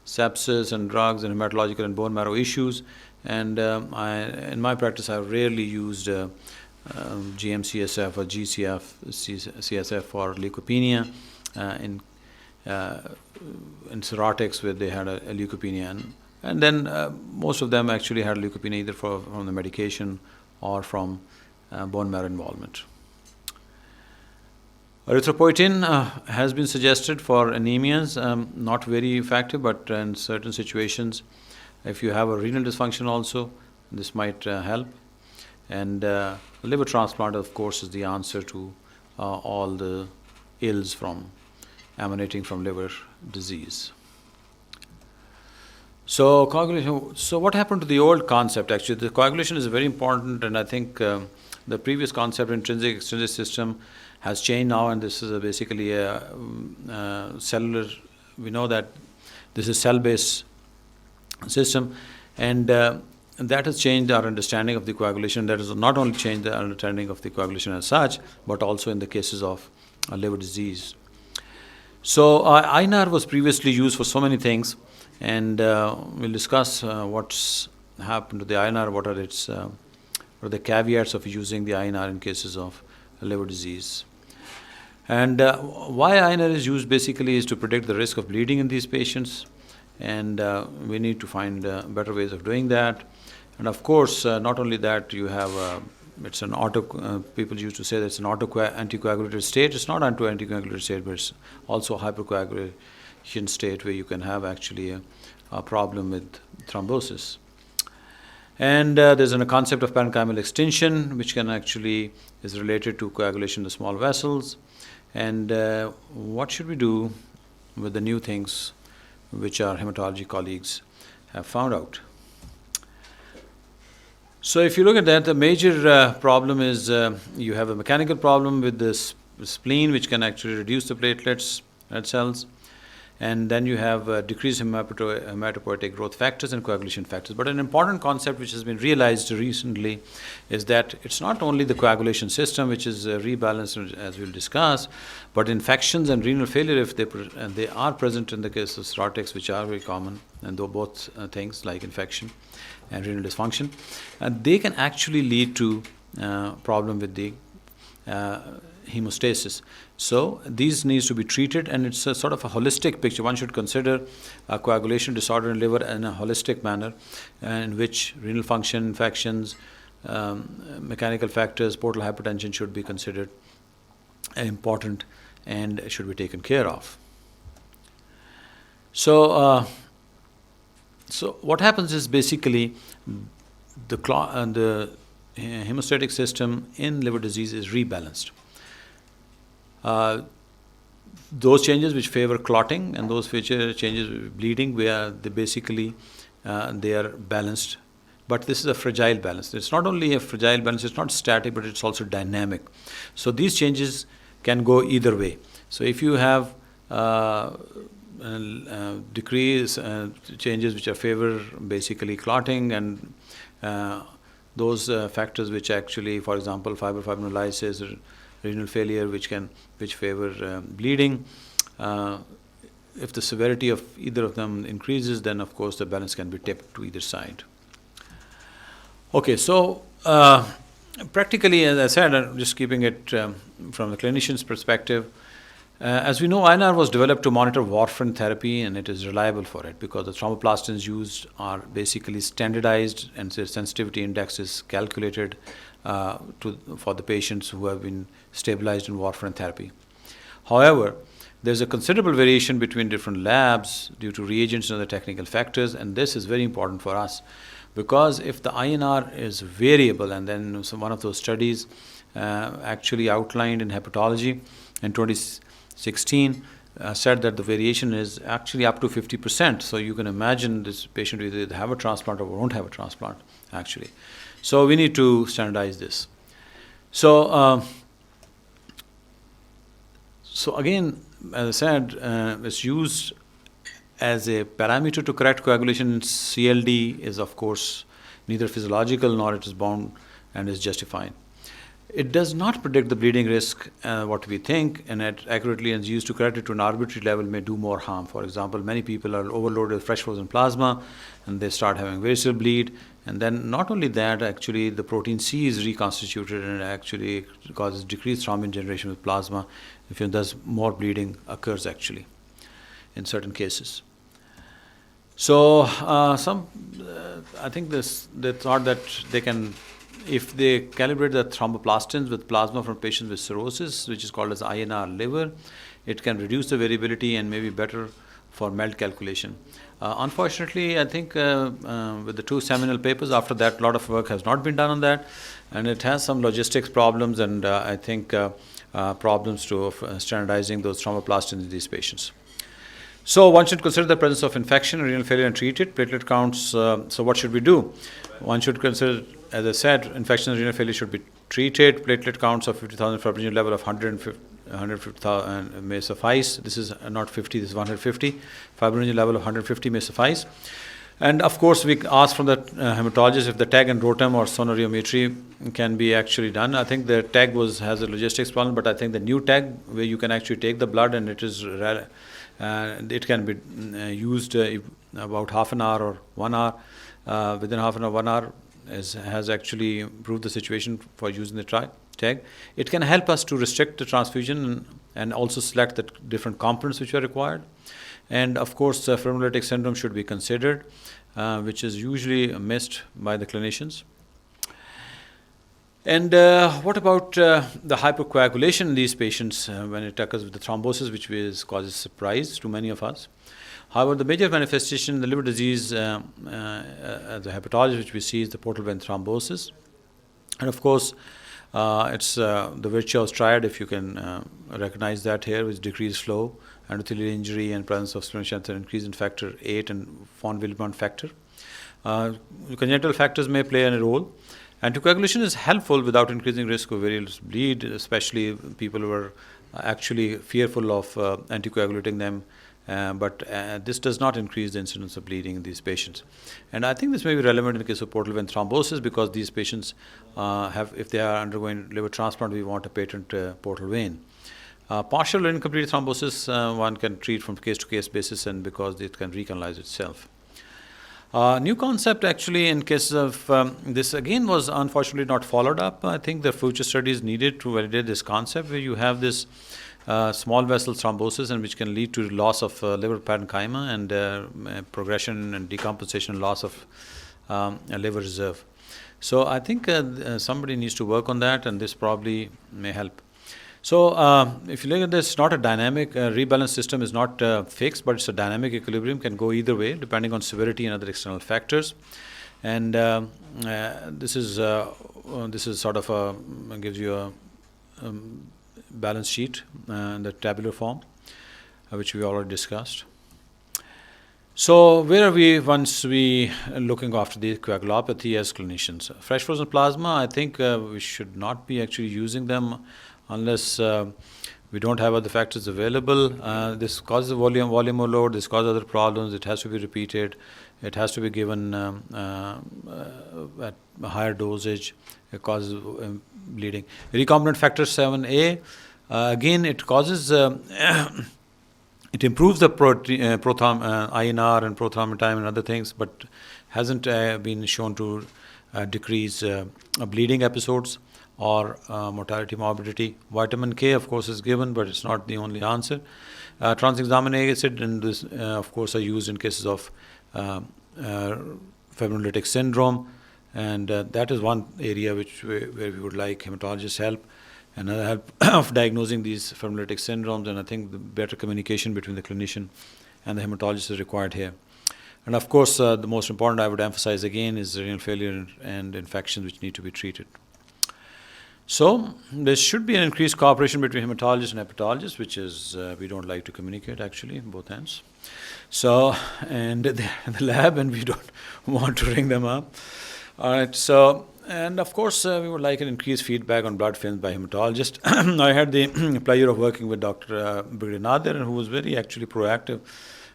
sepsis and drugs and hematological and bone marrow issues. And in my practice, I've rarely used GM-CSF or GCF-CSF for leukopenia in cirrhotics where they had a leukopenia. And then most of them actually had leukopenia either from the medication or from bone marrow involvement. Erythropoietin has been suggested for anemias, not very effective, but in certain situations, if you have a renal dysfunction also, this might help. And liver transplant, of course, is the answer to all the ills emanating from liver disease. So coagulation. So what happened to the old concept? Actually, the coagulation is very important, and I think the previous concept, intrinsic extrinsic system, has changed now, and this is basically a cellular. We know that this is cell-based system, and that has changed our understanding of the coagulation. That has not only changed the understanding of the coagulation as such, but also in the cases of liver disease. So INR was previously used for so many things, and we'll discuss what's happened to the INR, what are the caveats of using the INR in cases of liver disease. And why INR is used basically is to predict the risk of bleeding in these patients, and we need to find better ways of doing that. And of course, not only that, you have it's an people used to say that it's an anticoagulated state. It's not an anticoagulated state, but it's also a hypercoagulation state where you can have actually a problem with thrombosis. And there's a concept of parenchymal extension, which is related to coagulation in the small vessels. And what should we do with the new things which our hematology colleagues have found out? So if you look at that, the major problem is you have a mechanical problem with the spleen, which can actually reduce the platelets, red cells. And then you have decreased hematopoietic growth factors and coagulation factors. But an important concept which has been realized recently is that it's not only the coagulation system which is rebalanced, as we'll discuss, but infections and renal failure, if they are present in the case of cirrhotics, which are very common, and though both things like infection and renal dysfunction, and they can actually lead to problem with the hemostasis. So these needs to be treated, and it's a sort of a holistic picture. One should consider a coagulation disorder in liver in a holistic manner, in which renal function, infections, mechanical factors, portal hypertension should be considered important and should be taken care of. So what happens is basically the hemostatic system in liver disease is rebalanced. Those changes which favor clotting and those which changes bleeding, where they are balanced. But this is a fragile balance. It's not only a fragile balance, it's not static, but it's also dynamic. So these changes can go either way. So if you have decrease changes which are favor basically clotting, and those factors which actually, for example, fibrinolysis or renal failure, which favor bleeding. If the severity of either of them increases, then of course the balance can be tipped to either side. Okay, so practically, as I said, I'm just keeping it from the clinician's perspective. As we know, INR was developed to monitor warfarin therapy, and it is reliable for it because the thromboplastins used are basically standardized, and their sensitivity index is calculated for the patients who have been stabilized in warfarin therapy. However, there's a considerable variation between different labs due to reagents and other technical factors, and this is very important for us because if the INR is variable, and then one of those studies actually outlined in hepatology in 2016 said that the variation is actually up to 50%. So you can imagine this patient will either have a transplant or won't have a transplant, actually. So we need to standardize this. So again, as I said, it's used as a parameter to correct coagulation. CLD is, of course, neither physiological nor it is bound and is justified. It does not predict the bleeding risk, what we think, and it accurately and used to correct it to an arbitrary level may do more harm. For example, many people are overloaded with fresh frozen plasma and they start having visceral bleed. And then not only that, actually the protein C is reconstituted and it actually causes decreased thrombin generation with plasma. If thus more bleeding occurs actually in certain cases. So I think they thought that they can, if they calibrate the thromboplastins with plasma from patients with cirrhosis, which is called as INR liver, it can reduce the variability and may be better for MELD calculation. Unfortunately, I think with the two seminal papers, after that, a lot of work has not been done on that, and it has some logistics problems and I think problems to standardizing those thromboplastins in these patients. So one should consider the presence of infection, renal failure, and treat it. Platelet counts, so what should we do? One should consider, as I said, infection and renal failure should be treated. Platelet counts of 50,000 fibrinogen level of 150,000 may suffice. This is not 50, this is 150. Fibrinogen level of 150 may suffice. And of course, we ask from the hematologist if the TAG and ROTEM or sonoriometry can be actually done. I think the TAG has a logistics problem, but I think the new TAG, where you can actually take the blood and it can be used about half an hour or 1 hour. Within half an hour, 1 hour has actually improved the situation for using the TAG. It can help us to restrict the transfusion and also select the different components which are required. And of course, fibrinolytic syndrome should be considered, which is usually missed by the clinicians. And what about the hypercoagulation in these patients when it occurs with the thrombosis, which causes surprise to many of us? However, the major manifestation in the liver disease as a hepatologist, which we see, is the portal vein thrombosis. And of course, it's the Virchow's triad, if you can recognize that here, with decreased flow, endothelial injury, and presence of splenomegaly, increase in factor 8 and von Willebrand factor. Congenital factors may play a role. Anticoagulation is helpful without increasing risk of various bleed, especially people who are actually fearful of anticoagulating them. But this does not increase the incidence of bleeding in these patients. And I think this may be relevant in the case of portal vein thrombosis, because these patients if they are undergoing liver transplant, we want a patent portal vein. Partial or incomplete thrombosis, one can treat from case-to-case basis, and because it can recanalize itself. New concept actually in cases of this again was unfortunately not followed up. I think the future studies needed to validate this concept, where you have this small vessel thrombosis, and which can lead to loss of liver parenchyma and progression and decomposition, loss of liver reserve. So I think somebody needs to work on that, and this probably may help. So if you look at this, not a dynamic rebalance system is not fixed, but it's a dynamic equilibrium, can go either way depending on severity and other external factors. And this is sort of gives you a balance sheet in the tabular form, which we already discussed. So where are we once we are looking after the coagulopathy as clinicians? Fresh frozen plasma, I think we should not be actually using them unless we don't have other factors available. This causes volume overload, this causes other problems, it has to be repeated, it has to be given at a higher dosage, it causes bleeding. Recombinant factor 7A, again it causes, it improves the INR and prothrombin time and other things, but hasn't been shown to decrease bleeding episodes or mortality, morbidity. Vitamin K, of course, is given, but it's not the only answer. Tranexamic acid, and this, of course, are used in cases of fibrinolytic syndrome, and that is one area where we would like hematologists' help. Another help of diagnosing these fibrinolytic syndromes, and I think the better communication between the clinician and the hematologist is required here. And of course, the most important I would emphasize again is renal failure and infections which need to be treated. So there should be an increased cooperation between hematologists and hepatologists, which is we don't like to communicate actually, both ends. So, and they're in the lab and we don't want to ring them up. All right, so, and of course we would like an increased feedback on blood films by hematologists. I had the pleasure of working with Dr. Brig, who was very actually proactive.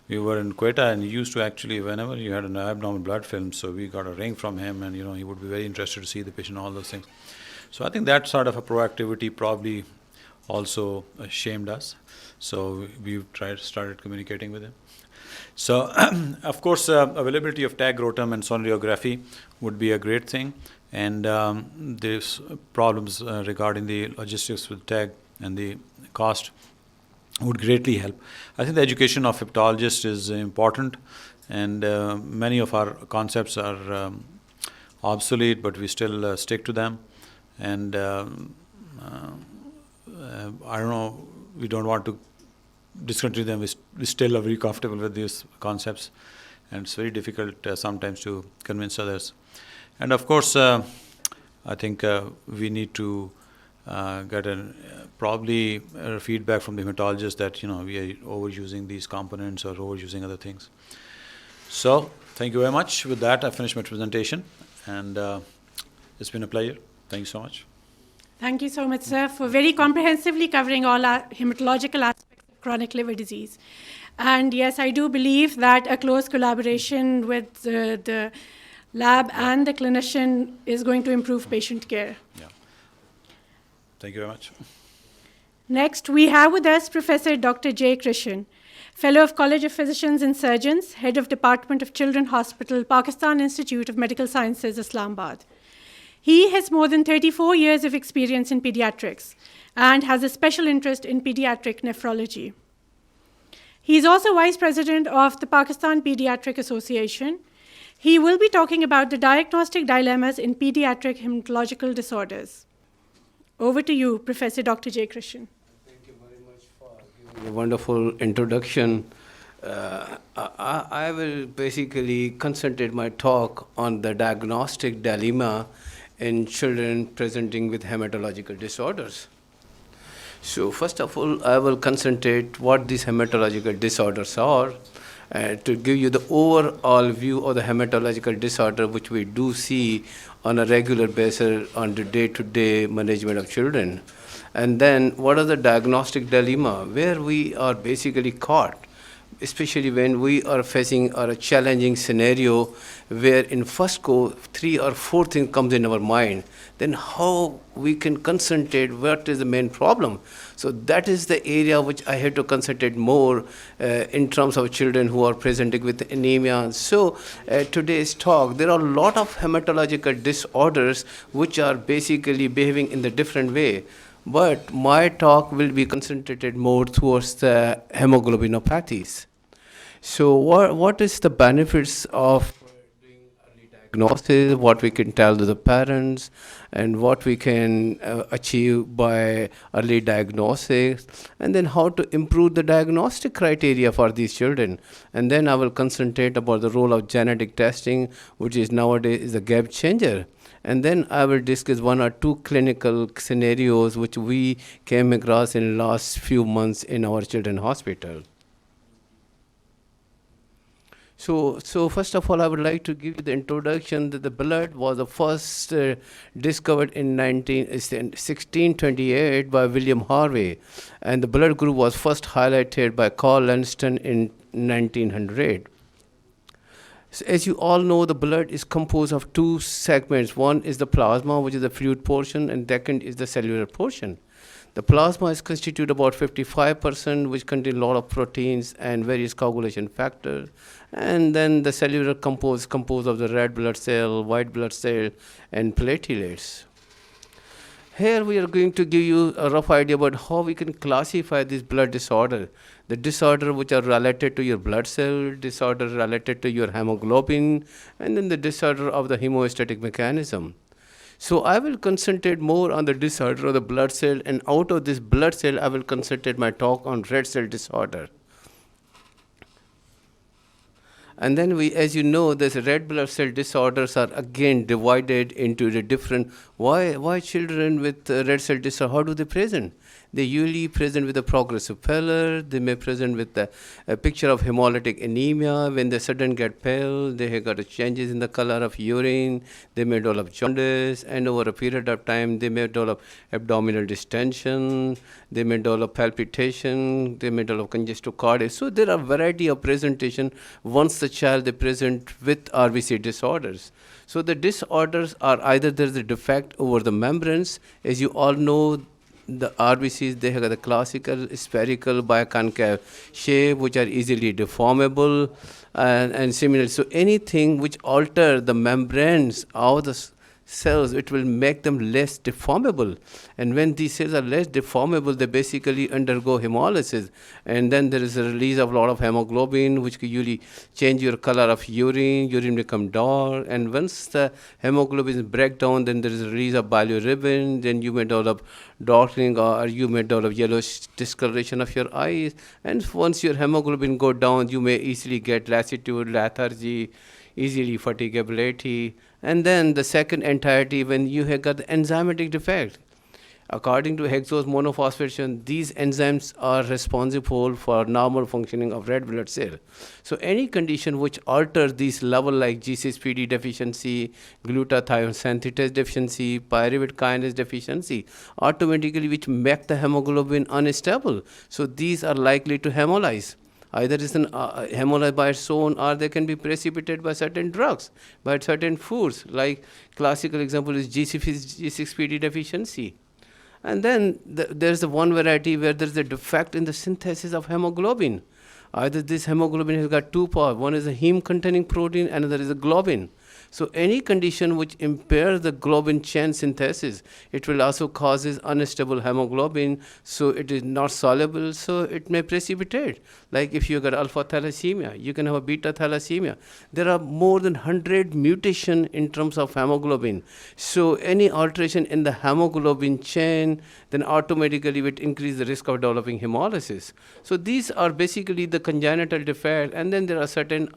We were in Quetta, and he used to actually, whenever you had an abnormal blood film, so we got a ring from him, and he would be very interested to see the patient, all those things. So I think that sort of a proactivity probably also shamed us. So we've started communicating with him. So, of course, availability of TAG, ROTAM, and sonography would be a great thing. And there's problems regarding the logistics with TAG and the cost would greatly help. I think the education of hepatologists is important, and many of our concepts are obsolete, but we still stick to them. And I don't know, we don't want to discontinue them. We still are very comfortable with these concepts, and it's very difficult sometimes to convince others. And of course, I think we need to get probably feedback from the hematologists that we are overusing these components or overusing other things. So thank you very much. With that, I finished my presentation, and it's been a pleasure. Thank you so much. Thank you so much, sir, for very comprehensively covering all our hematological aspects of chronic liver disease. And yes, I do believe that a close collaboration with the lab and the clinician is going to improve patient care. Yeah. Thank you very much. Next, we have with us Professor Dr. J. Krishin, Fellow of College of Physicians and Surgeons, Head of Department of Children's Hospital, Pakistan Institute of Medical Sciences, Islamabad. He has more than 34 years of experience in pediatrics and has a special interest in pediatric nephrology. He is also Vice President of the Pakistan Pediatric Association. He will be talking about the diagnostic dilemmas in pediatric hematological disorders. Over to you, Professor Dr. J. Krishin. Thank you very much for giving a wonderful introduction. I will basically concentrate my talk on the diagnostic dilemma in children presenting with hematological disorders. So first of all, I will concentrate what these hematological disorders are, to give you the overall view of the hematological disorder which we do see on a regular basis on the day-to-day management of children. And then what are the diagnostic dilemma where we are basically caught, especially when we are facing a challenging scenario where in first go 3 or 4 things comes in our mind, then how we can concentrate what is the main problem. So that is the area which I had to concentrate more in terms of children who are presenting with anemia. So today's talk, there are a lot of hematological disorders which are basically behaving in the different way. But my talk will be concentrated more towards the hemoglobinopathies. So what is the benefits of doing early diagnosis, what we can tell to the parents, and what we can achieve by early diagnosis, and then how to improve the diagnostic criteria for these children. And then I will concentrate about the role of genetic testing, which is nowadays is a game changer. And then I will discuss 1 or 2 clinical scenarios which we came across in the last few months in our children's hospital. So first of all, I would like to give you the introduction that the blood was the first discovered in 1628 by William Harvey, and the blood group was first highlighted by Carl Lanston in 1900. So as you all know, the blood is composed of 2 segments. One is the plasma, which is the fluid portion, and second is the cellular portion. The plasma is constituted about 55%, which contain a lot of proteins and various coagulation factors. And then the cellular composed of the red blood cell, white blood cell, and platelets. Here we are going to give you a rough idea about how we can classify this blood disorder. The disorder which are related to your blood cell, disorder related to your hemoglobin, and then the disorder of the hemostatic mechanism. So I will concentrate more on the disorder of the blood cell, and out of this blood cell, I will concentrate my talk on red cell disorder. And then as you know, these red blood cell disorders are again divided into the different, why children with red cell disorder, how do they present? they usually present with a progressive pallor. They may present with a picture of hemolytic anemia. When they suddenly get pale, they have got changes in the color of urine. They may develop jaundice, and over a period of time, they may develop abdominal distension. They may develop palpitation. They may develop congestive cardiac. So there are a variety of presentation once the child they present with RBC disorders. So the disorders are either there's a defect over the membranes. As you all know, the RBCs, they have the classical spherical biconcave shape, which are easily deformable, and similar. So anything which alter the membranes of the cells, it will make them less deformable. And when these cells are less deformable, they basically undergo hemolysis. And then there is a release of a lot of hemoglobin, which can usually change your color of urine become dark. And once the hemoglobin breaks down, then there is a release of bilirubin. Then you may develop darkening, or you may develop yellowish discoloration of your eyes. And once your hemoglobin go down, you may easily get lassitude, lethargy, easily fatigability. And then the second entirety, when you have got the enzymatic defect. According to hexose monophosphation, these enzymes are responsible for normal functioning of red blood cell. So any condition which alters these level like G6PD deficiency, glutathione synthetase deficiency, pyruvate kinase deficiency, automatically which make the hemoglobin unstable. So these are likely to hemolyze. Either it's an hemolyzed by its own, or they can be precipitated by certain drugs, by certain foods. Like classical example is G6PD deficiency. And then there's the one variety where there's a defect in the synthesis of hemoglobin. Either this hemoglobin has got two parts. One is a heme-containing protein, another is a globin. So any condition which impairs the globin chain synthesis, it will also causes unstable hemoglobin, so it is not soluble, so it may precipitate. Like if you got alpha thalassemia, you can have a beta thalassemia. There are more than 100 mutations in terms of hemoglobin. So any alteration in the hemoglobin chain, then automatically it increase the risk of developing hemolysis. So these are basically the congenital defect, and then there are certain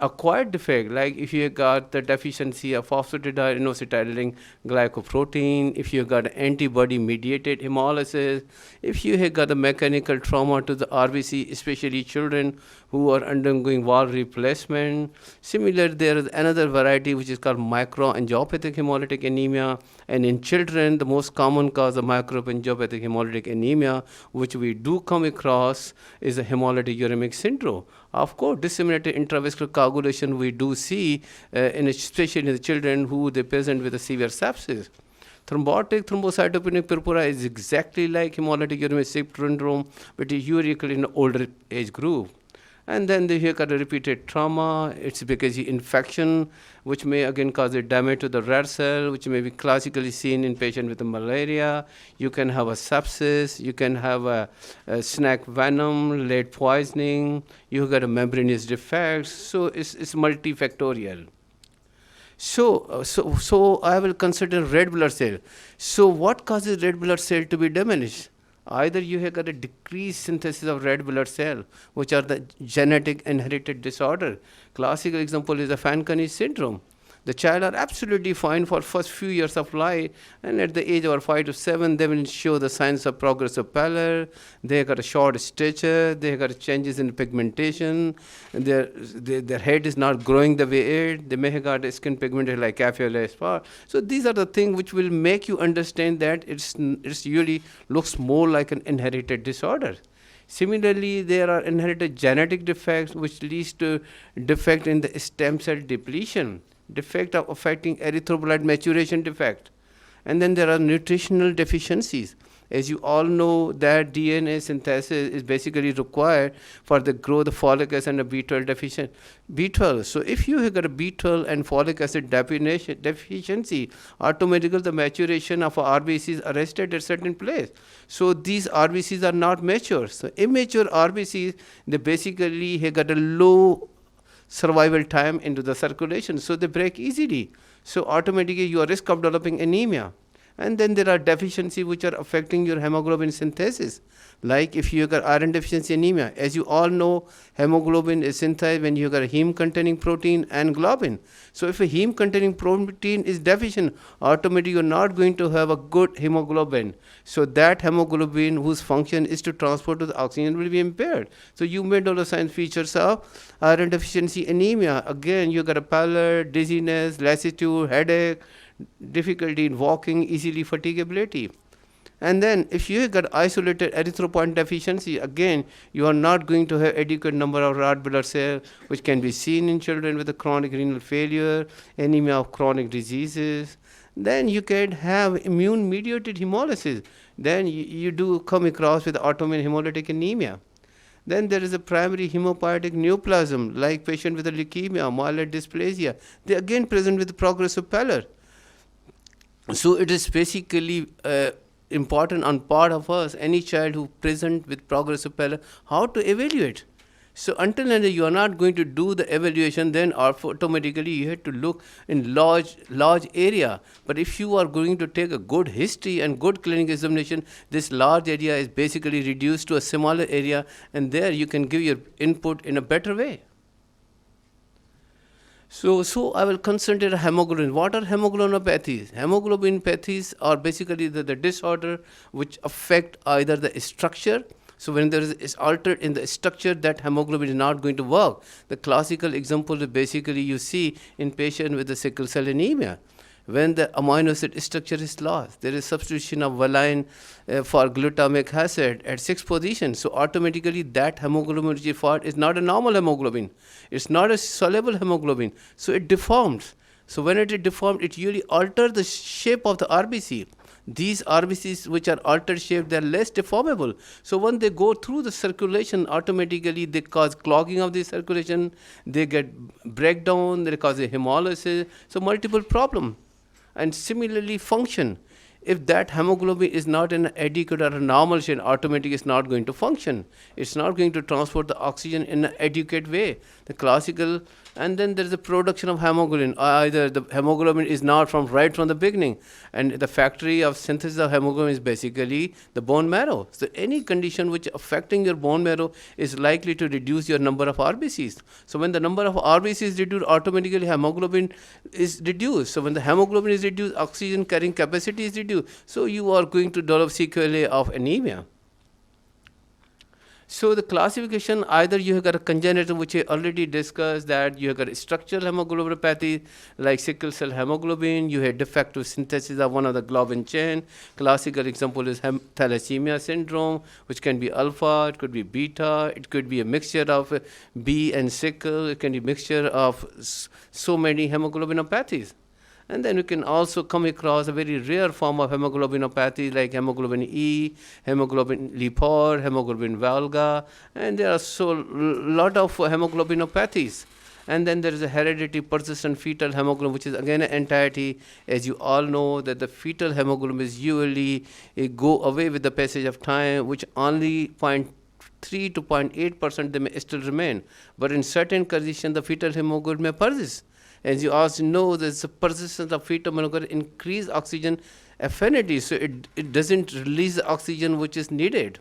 acquired defect, like if you got the deficiency of phosphatidylinoacetylene glycoprotein, if you got antibody-mediated hemolysis, if you have got a mechanical trauma to the RBC, especially children who are undergoing valve replacement. Similar, there is another variety which is called microangiopathic hemolytic anemia, and in children, the most common cause of microangiopathic hemolytic anemia, which we do come across, is a hemolytic uremic syndrome. Of course, disseminated intravascular coagulation we do see, especially in the children who they present with a severe sepsis. Thrombotic thrombocytopenic purpura is exactly like hemolytic uremic syndrome, but is usually in the older age group. And then they have got a repeated trauma. It's because the infection, which may again cause a damage to the red cell, which may be classically seen in patients with malaria. You can have a sepsis. You can have a snake venom, lead poisoning. You've got a membranous defect. So it's multifactorial. So I will consider red blood cell. So what causes red blood cell to be diminished? Either you have got a decreased synthesis of red blood cell, which are the genetic inherited disorder. Classical example is the Fanconi syndrome. The child are absolutely fine for first few years of life, and at the age of 5 to 7, they will show the signs of progressive pallor. They got a short stature. They got changes in pigmentation. And their head is not growing the way it. They may have got a skin pigmentation like cafe au lait. So these are the things which will make you understand that it's usually looks more like an inherited disorder. Similarly, there are inherited genetic defects which leads to defect in the stem cell depletion, defect of affecting erythrocyte maturation defect. And then there are nutritional deficiencies. As you all know, that DNA synthesis is basically required for the growth of folic acid and B12 deficient. B12. So if you have got a B12 and folic acid deficiency, automatically the maturation of RBC is arrested at a certain place. So these RBCs are not mature. So immature RBCs, they basically have got a low survival time into the circulation, so they break easily. So automatically you are risk of developing anemia. And then there are deficiencies which are affecting your hemoglobin synthesis. Like if you got iron deficiency anemia, as you all know, hemoglobin is synthesized when you got a heme-containing protein and globin. So if a heme-containing protein is deficient, automatically you're not going to have a good hemoglobin. So that hemoglobin whose function is to transport to the oxygen will be impaired. So you may develop signs features of iron deficiency anemia. Again, you got a pallor, dizziness, lassitude, headache, difficulty in walking, easily fatigability. And then if you got isolated erythropoietin deficiency, again, you are not going to have adequate number of red blood cells, which can be seen in children with a chronic renal failure, anemia of chronic diseases. Then you can have immune-mediated hemolysis. Then you do come across with autoimmune hemolytic anemia. Then there is a primary hemopoietic neoplasm, like patient with a leukemia, myeloid dysplasia. They again present with progressive pallor. So it is basically important on part of us, any child who present with progressive pallor, how to evaluate. So until and you are not going to do the evaluation, then automatically you have to look in large area. But if you are going to take a good history and good clinical examination, this large area is basically reduced to a smaller area, and there you can give your input in a better way. So I will concentrate on hemoglobin. What are hemoglobinopathies? Hemoglobinopathies are basically the disorder which affect either the structure. So when there is altered in the structure, that hemoglobin is not going to work. The classical example is basically you see in patient with the sickle cell anemia. When the amino acid structure is lost, there is substitution of valine for glutamic acid at 6th position. So automatically that hemoglobin which is formed is not a normal hemoglobin. It's not a soluble hemoglobin. So it deforms. So when it is deformed, it usually alters the shape of the RBC. These RBCs which are altered shape, they are less deformable. So when they go through the circulation, automatically they cause clogging of the circulation, they get breakdown, they cause a hemolysis, so multiple problems. And similarly function. If that hemoglobin is not in an adequate or a normal shape, automatically it's not going to function. It's not going to transport the oxygen in an adequate way. The classical, and then there's the production of hemoglobin. Either the hemoglobin is not right from the beginning, and the factory of synthesis of hemoglobin is basically the bone marrow. So any condition which affecting your bone marrow is likely to reduce your number of RBCs. So when the number of RBCs is reduced, automatically hemoglobin is reduced. So when the hemoglobin is reduced, oxygen carrying capacity is reduced. So you are going to develop sequelae of anemia. So the classification, either you have got a congenital, which I already discussed, that you have got a structural hemoglobinopathy like sickle cell hemoglobin, you have defective synthesis of one of the globin chain. Classical example is thalassemia syndrome, which can be alpha, it could be beta, it could be a mixture of B and sickle, it can be a mixture of so many hemoglobinopathies. And then you can also come across a very rare form of hemoglobinopathy like hemoglobin E, hemoglobin Lepore, hemoglobin Valga, and there are so lot of hemoglobinopathies. And then there is a hereditary persistent fetal hemoglobin, which is again an entity. As you all know, that the fetal hemoglobin is usually go away with the passage of time, which only 0.3 to 0.8% they may still remain. But in certain conditions, the fetal hemoglobin may persist. As you also know, there's a persistence of fetal hemoglobin increase oxygen affinity, so it doesn't release the oxygen which is needed.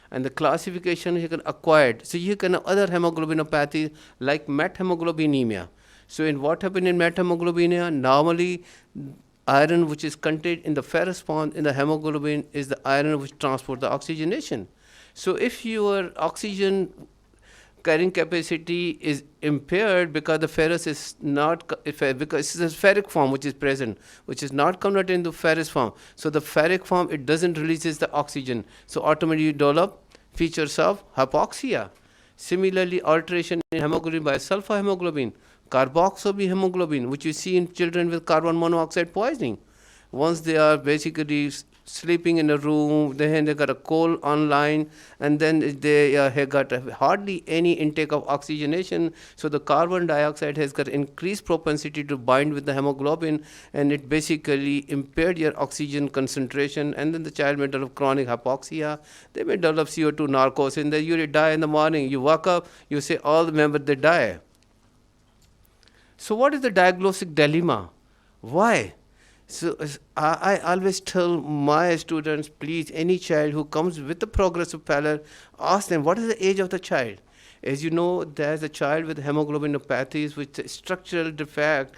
And the classification you can acquired. So you can have other hemoglobinopathies like methemoglobinemia. So in what happened in methemoglobinemia, normally iron which is contained in the ferrous form in the hemoglobin is the iron which transports the oxygenation. So if your oxygen carrying capacity is impaired because the ferrous is not, because it's a ferric form which is present, which is not converted into ferrous form. So the ferric form, it doesn't releases the oxygen. So automatically you develop features of hypoxia. Similarly, alteration in hemoglobin by sulfur hemoglobin, carboxyhemoglobin, which you see in children with carbon monoxide poisoning. Once they are basically sleeping in a room, then they got a coal online, and then they have got hardly any intake of oxygenation. So the carbon dioxide has got increased propensity to bind with the hemoglobin, and it basically impaired your oxygen concentration. And then the child may develop chronic hypoxia. They may develop CO2 narcosis, and they usually die in the morning. You wake up, you say all the members they die. So what is the diagnostic dilemma? Why? So I always tell my students, please, any child who comes with a progressive pallor, ask them, what is the age of the child? As you know, there's a child with hemoglobinopathies, with structural defect,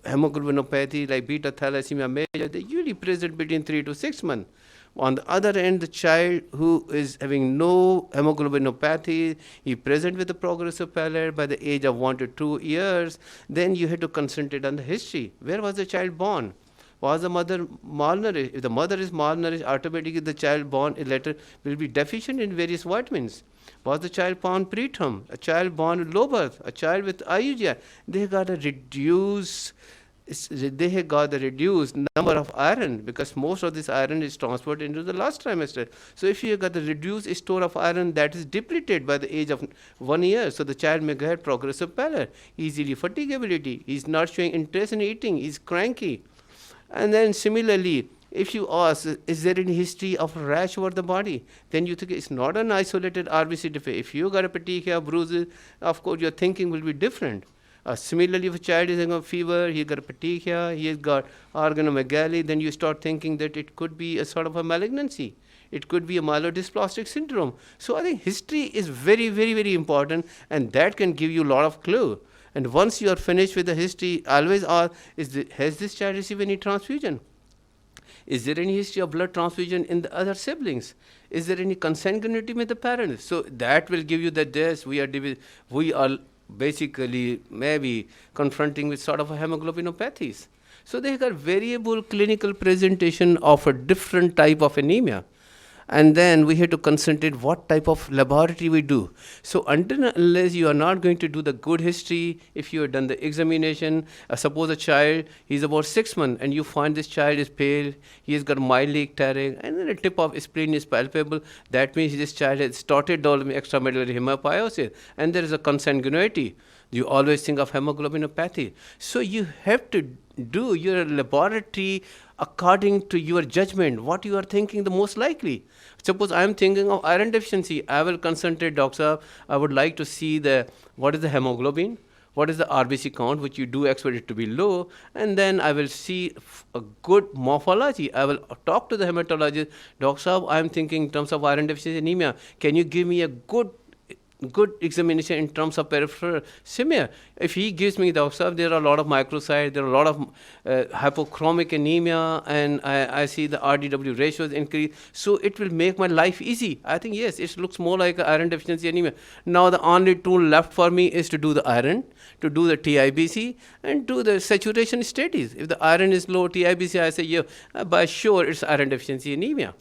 hemoglobinopathy like beta thalassemia major, they usually present between 3 to 6 months. On the other end, the child who is having no hemoglobinopathy, he present with a progressive pallor by the age of 1 to 2 years, then you have to concentrate on the history. Where was the child born? Was the mother malnourished? If the mother is malnourished, automatically the child born later will be deficient in various vitamins. Was the child born preterm? A child born with low birth? A child with IUGI? They got a reduced number of iron, because most of this iron is transferred into the last trimester. So if you got the reduced store of iron, that is depleted by the age of 1 year. So the child may get progressive pallor, easily fatigability, he's not showing interest in eating, he's cranky. And then similarly, if you ask, is there any history of rash over the body? Then you think it's not an isolated RBC defect. If you got a petechia, bruises, of course your thinking will be different. Similarly, if a child is having a fever, he got a petechia, he has got organomegaly, then you start thinking that it could be a sort of a malignancy. It could be a myelodysplastic syndrome. So I think history is very, very, very important, and that can give you a lot of clue. And once you are finished with the history, always ask, has this child received any transfusion? Is there any history of blood transfusion in the other siblings? Is there any consanguinity with the parents? So that will give you that yes, we are basically maybe confronting with sort of a hemoglobinopathies. So they got variable clinical presentation of a different type of anemia. And then we have to concentrate what type of laboratory we do. So unless you are not going to do the good history, if you have done the examination, suppose a child, he's about 6 months, and you find this child is pale, he has got mild tearing, and then the tip of spleen is palpable, that means this child has started developing extramedullary hemopiosis, and there is a consanguinity. You always think of hemoglobinopathy. So you have to do your laboratory according to your judgment, what you are thinking the most likely. Suppose I am thinking of iron deficiency, I will concentrate, doctor, I would like to see what is the hemoglobin, what is the RBC count, which you do expect it to be low, and then I will see a good morphology. I will talk to the hematologist, doctor, I am thinking in terms of iron deficiency anemia, can you give me a good examination in terms of peripheral smear? If he gives me the observe, there are a lot of microcytes, there are a lot of hypochromic anemia, and I see the RDW ratios increase, so it will make my life easy. I think yes, it looks more like iron deficiency anemia. Now the only tool left for me is to do the iron, to do the TIBC, and do the saturation studies. If the iron is low, TIBC, I say, yeah, by sure it's iron deficiency anemia.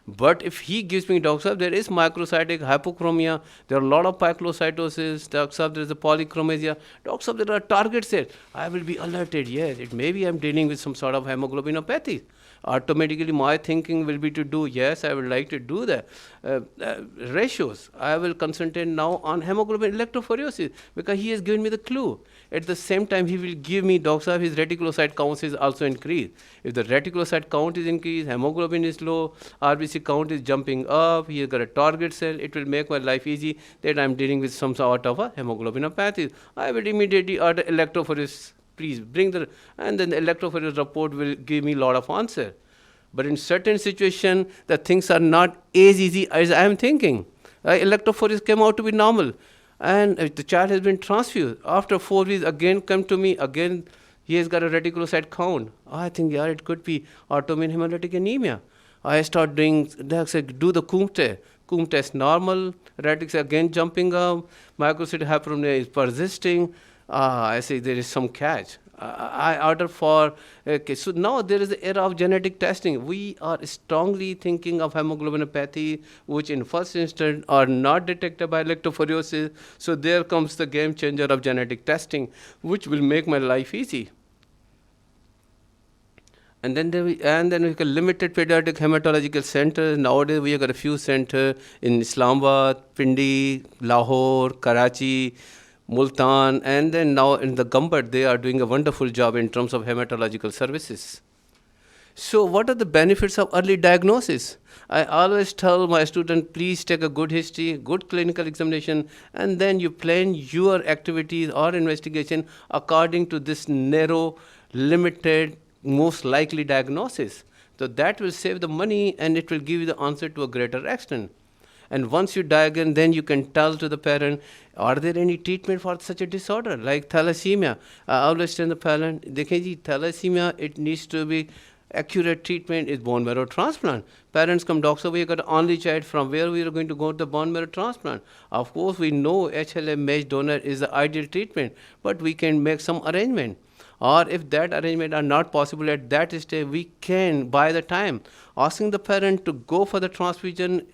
But if he gives me, doctor, there is microcytic hypochromia, there are a lot of pyrglocytosis, doctor, there is a polychromasia, doctor, there are targets there, I will be alerted, yes, it maybe I'm dealing with some sort of hemoglobinopathy. Automatically my thinking will be to do, yes, I would like to do the ratios. I will concentrate now on hemoglobin electrophoresis, because he has given me the clue. At the same time, he will give me, doctor, his reticulocyte count is also increased. If the reticulocyte count is increased, hemoglobin is low, RBC count is jumping up, he has got a target cell, it will make my life easy that I'm dealing with some sort of a hemoglobinopathy. I will immediately order electrophoresis, please bring and then the electrophoresis report will give me a lot of answer. But in certain situation, the things are not as easy as I am thinking. Electrophoresis came out to be normal, and the child has been transfused. After 4 weeks, again come to me, again he has got a reticulocyte count. I think, yeah, it could be autoimmune hemolytic anemia. I start doing, they say, do the Coombs test. Coombs test normal, retics again jumping up, microcytic hyperemia is persisting. I say there is some catch. I order for, okay, so now there is the era of genetic testing. We are strongly thinking of hemoglobinopathy, which in first instance are not detected by electrophoresis. So there comes the game changer of genetic testing, which will make my life easy. And then we got limited pediatric hematological centers. Nowadays we have got a few centers in Islamabad, Pindi, Lahore, Karachi, Multan, and then now in the Gambad, they are doing a wonderful job in terms of hematological services. So what are the benefits of early diagnosis? I always tell my students, please take a good history, good clinical examination, and then you plan your activities or investigation according to this narrow, limited most likely diagnosis. So that will save the money and it will give you the answer to a greater extent. And once you diagnose, then you can tell to the parent, are there any treatment for such a disorder like thalassemia? I always tell the parent, dekhe ji, thalassemia, it needs to be accurate treatment is bone marrow transplant. Parents come, doctor, we got only child, from where we are going to go to the bone marrow transplant. Of course, we know HLA matched donor is the ideal treatment, but we can make some arrangement. Or if that arrangement are not possible at that stage, we can, by the time, asking the parent to go for the transfusion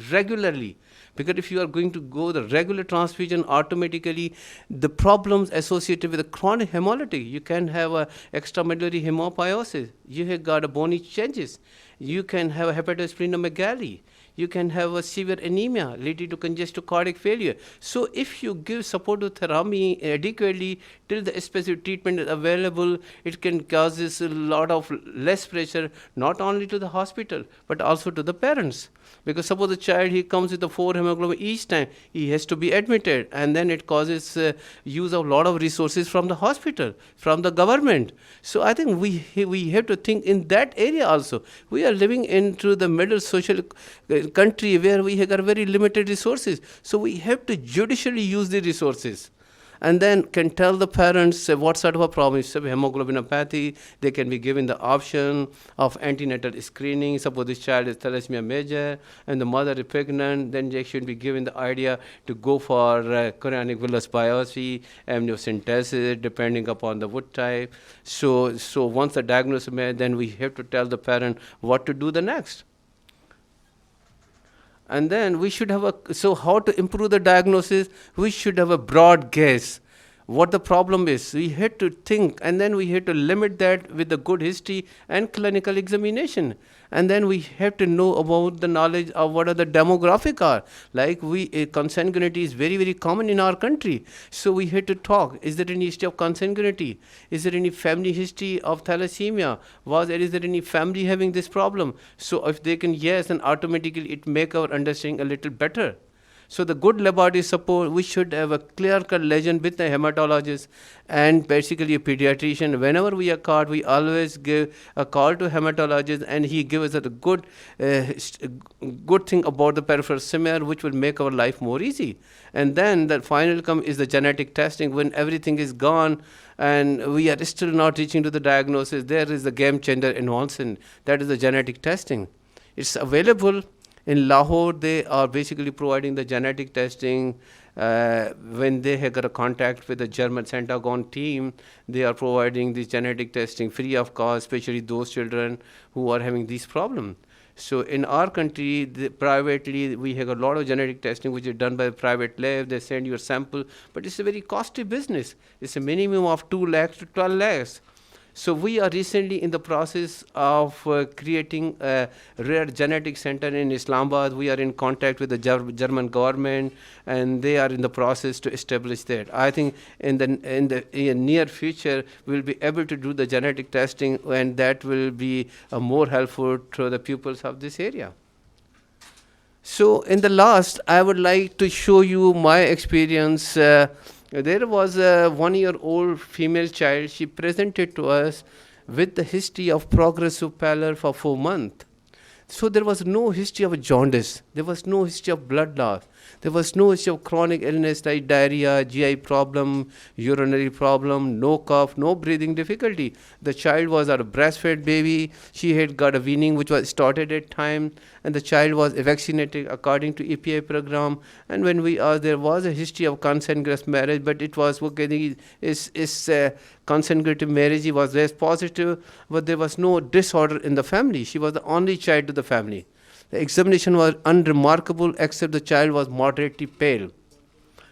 regularly. Because if you are going to go the regular transfusion, automatically the problems associated with the chronic hemolytic, you can have a extramedullary hemopiosis, you have got a bony changes, you can have a hepatosplenomegaly, you can have a severe anemia leading to congestive cardiac failure. So if you give supportive therapy adequately till the specific treatment is available, it can cause a lot of less pressure, not only to the hospital, but also to the parents. Because suppose the child, he comes with a 4 hemoglobin each time, he has to be admitted, and then it causes use of a lot of resources from the hospital, from the government. So I think we have to think in that area also. We are living into the middle social country where we have got very limited resources. So we have to judicially use the resources. And then can tell the parents what sort of a problem is hemoglobinopathy. They can be given the option of antenatal screening. Suppose this child is thalassemia major and the mother is pregnant, then they should be given the idea to go for chorionic villus biopsy, amniocentesis, depending upon the wood type. So once the diagnosis is made, then we have to tell the parent what to do the next. And then we should have so how to improve the diagnosis? We should have a broad guess what the problem is. We had to think, and then we had to limit that with the good history and clinical examination. And then we have to know about the knowledge of what are the demographic are. Like consanguinity is very, very common in our country. So we had to talk, is there any history of consanguinity? Is there any family history of thalassemia? Is there any family having this problem? So if they can, yes, then automatically it make our understanding a little better. So the good laboratory support, we should have a clear-cut legend with the hematologist and basically a pediatrician. Whenever we are called, we always give a call to hematologist, and he gives us a good thing about the peripheral smear, which will make our life more easy. And then the final come is the genetic testing. When everything is gone and we are still not reaching to the diagnosis, there is the game changer in Hussain. That is the genetic testing. It's available. In Lahore, they are basically providing the genetic testing. When they have got a contact with the German Centagon team, they are providing this genetic testing free of cost, especially those children who are having these problems. So in our country, privately, we have a lot of genetic testing which is done by a private lab. They send you a sample, but it's a very costly business. It's a minimum of 2 lakhs to 12 lakhs. So we are recently in the process of creating a rare genetic center in Islamabad. We are in contact with the German government, and they are in the process to establish that. I think in the near future, we'll be able to do the genetic testing, and that will be more helpful to the pupils of this area. So in the last, I would like to show you my experience. There was a 1-year-old female child. She presented to us with the history of progressive pallor for 4 months. So there was no history of jaundice. There was no history of blood loss. There was no history of chronic illness like diarrhea, GI problem, urinary problem, no cough, no breathing difficulty. The child was a breastfed baby. She had got a weaning which was started at time, and the child was vaccinated according to EPI program. And when we asked, there was a history of consanguineous marriage, but it was consanguineous marriage was less positive, but there was no disorder in the family. She was the only child to the family. The examination was unremarkable, except the child was moderately pale.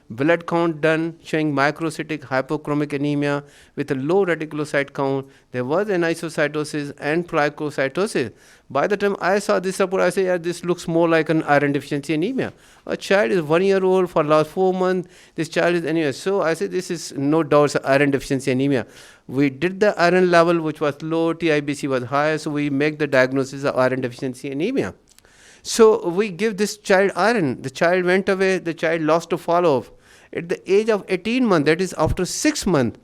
Blood count done showing microcytic hypochromic anemia with a low reticulocyte count. There was anisocytosis and pleocytosis. By the time I saw this report, I said, yeah, this looks more like an iron deficiency anemia. A child is 1 year old for last 4 months. This child is anemia. So I said, this is no doubt iron deficiency anemia. We did the iron level, which was low, TIBC was high, so we make the diagnosis of iron deficiency anemia. So we give this child iron. The child went away. The child lost to follow-up. At the age of 18 months, that is after 6 months,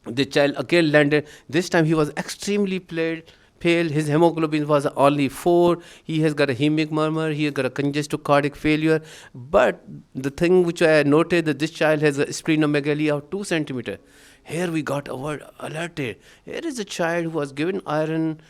The child again landed. This time he was extremely pale. His hemoglobin was only 4. He has got a hemic murmur. He has got a congestive cardiac failure. But the thing which I noted that this child has a splenomegaly of 2 centimeter. Here we got alerted. Here is a child who was given iron.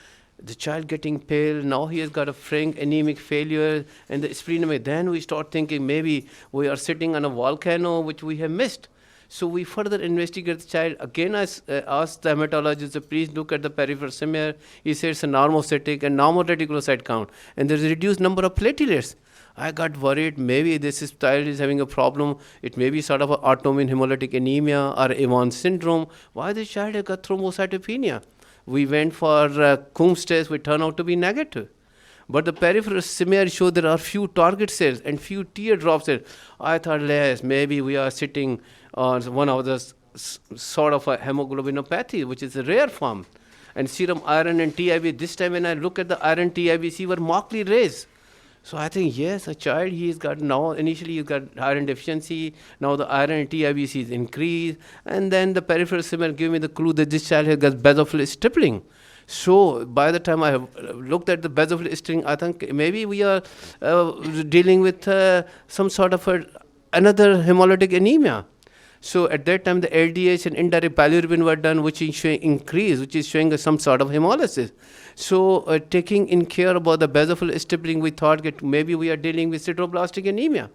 The child getting pale. Now he has got a frank anemic failure and the splenomegaly. Then we start thinking maybe we are sitting on a volcano which we have missed. So we further investigate the child. Again, I asked the hematologist, please look at the peripheral smear. He said it's a normocytic and normal reticulocyte count. And there's a reduced number of platelets. I got worried, maybe this child is having a problem. It may be sort of an autoimmune hemolytic anemia or Evans syndrome. Why this child has got thrombocytopenia? We went for Coombs test, which turned out to be negative. But the peripheral smear showed there are few target cells and few teardrop cells. I thought, yes, maybe we are sitting on one of the sort of a hemoglobinopathy, which is a rare form. And serum iron and TIB, this time when I look at the iron TIBC were markedly raised. So I think, yes, a child, he's got now, initially he's got iron deficiency, now the iron and TIBC is increased, and then the peripheral smear gave me the clue that this child has got basophil stippling. So by the time I have looked at the basophil stippling, I think maybe we are dealing with some sort of another hemolytic anemia. So at that time, the LDH and indirect bilirubin were done, which is showing increase, which is showing some sort of hemolysis. So taking in care about the basophil stippling, we thought that maybe we are dealing with sideroblastic anemia.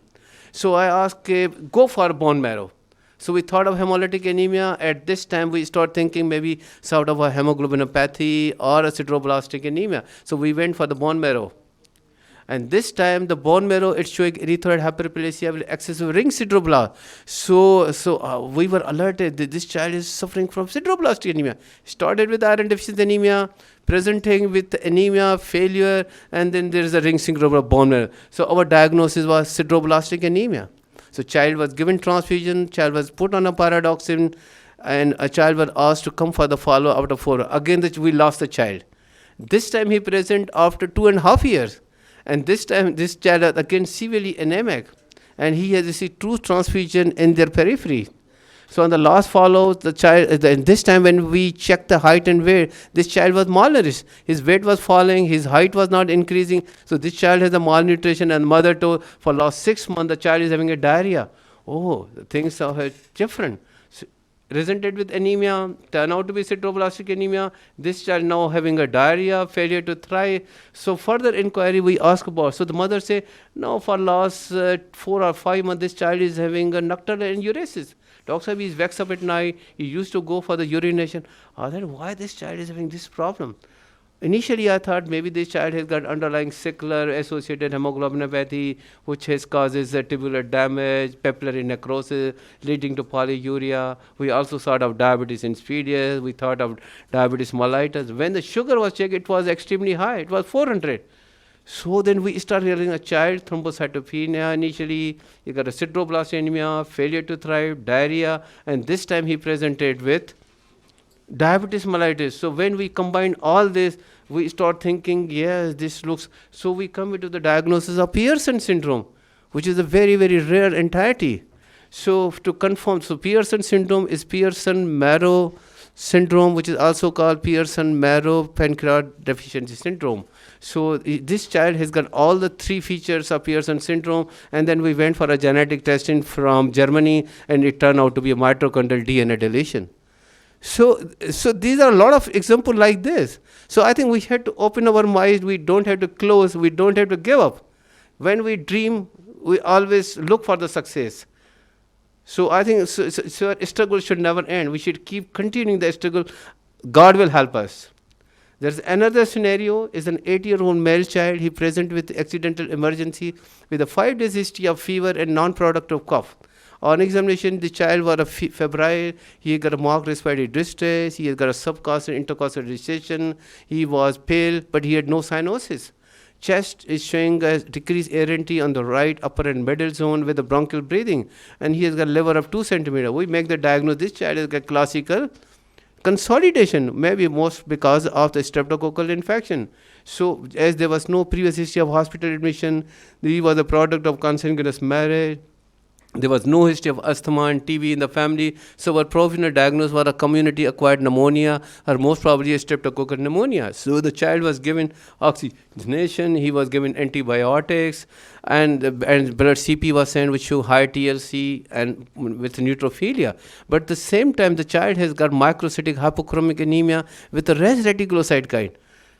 So I asked, go for bone marrow. So we thought of hemolytic anemia. At this time, we start thinking maybe sort of a hemoglobinopathy or a sideroblastic anemia. So we went for the bone marrow. And this time, the bone marrow, it's showing erythroid hyperplasia with excessive ring sideroblast. So we were alerted that this child is suffering from sideroblastic anemia. Started with iron deficiency anemia, presenting with anemia, failure, and then there is a ring sideroblast bone marrow. So our diagnosis was sideroblastic anemia. So child was given transfusion, child was put on a pyridoxine, and a child was asked to come for the follow after 4. Again, we lost the child. This time he present after 2.5 years. And this time, this child is again severely anemic, and he has received 2 transfusion in their periphery. So on the last follow, the child, this time when we checked the height and weight, this child was malnourished. His weight was falling, his height was not increasing. So this child has a malnutrition, and mother told for last 6 months the child is having a diarrhea. Oh, things are different. So, presented with anemia, turned out to be sideroblastic anemia. This child now having a diarrhea, failure to thrive. So further inquiry we ask about. So the mother say, no, for last 4 or 5 months, this child is having a nocturnal enuresis. Doctor said, he's wakes up at night. He used to go for the urination. I thought, why this child is having this problem? Initially, I thought maybe this child has got underlying sickler associated hemoglobinopathy, which has causes tubular damage, papillary necrosis, leading to polyuria. We also thought of diabetes insipidus. We thought of diabetes mellitus. When the sugar was checked, it was extremely high. It was 400. So then we started hearing a child, thrombocytopenia initially. He got a sideroblastic anemia, failure to thrive, diarrhea, and this time he presented with diabetes mellitus. So when we combine all this, we start thinking, yes, this looks. So we come into the diagnosis of Pearson syndrome, which is a very, very rare entity. So to confirm, so Pearson syndrome is Pearson-Marrow syndrome, which is also called Pearson-Marrow pancreas deficiency syndrome. So this child has got all the 3 features of Pearson syndrome, and then we went for a genetic testing from Germany, and it turned out to be a mitochondrial DNA deletion. So these are a lot of examples like this. So I think we had to open our minds. We don't have to close. We don't have to give up. When we dream, we always look for the success. So I think so struggle should never end. We should keep continuing the struggle. God will help us. There's another scenario, is an 8-year-old male child. He present with accidental emergency with a 5 days history of fever and non-productive cough. On examination, the child was febrile. He got a marked respiratory distress. He had got a subcostal intercostal recession. He was pale, but he had no cyanosis. Chest is showing a decreased air entry on the right upper and middle zone with a bronchial breathing. And he has got a liver of 2 centimeters. We make the diagnosis. This child has got classical consolidation, maybe most because of the streptococcal infection. So as there was no previous history of hospital admission, he was a product of consanguineous marriage. There was no history of asthma and TB in the family. So our provisional diagnosis was a community-acquired pneumonia, or most probably a streptococcal pneumonia. So the child was given oxygenation, he was given antibiotics, and blood CP was sent, which show high TLC and with neutrophilia. But at the same time, the child has got microcytic hypochromic anemia with a res reticulocyte kind.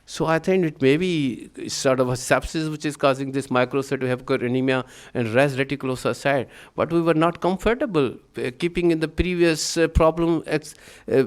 So I think it may be sort of a sepsis which is causing this microcytic anemia and res reticulocyte. But we were not comfortable keeping in the previous problem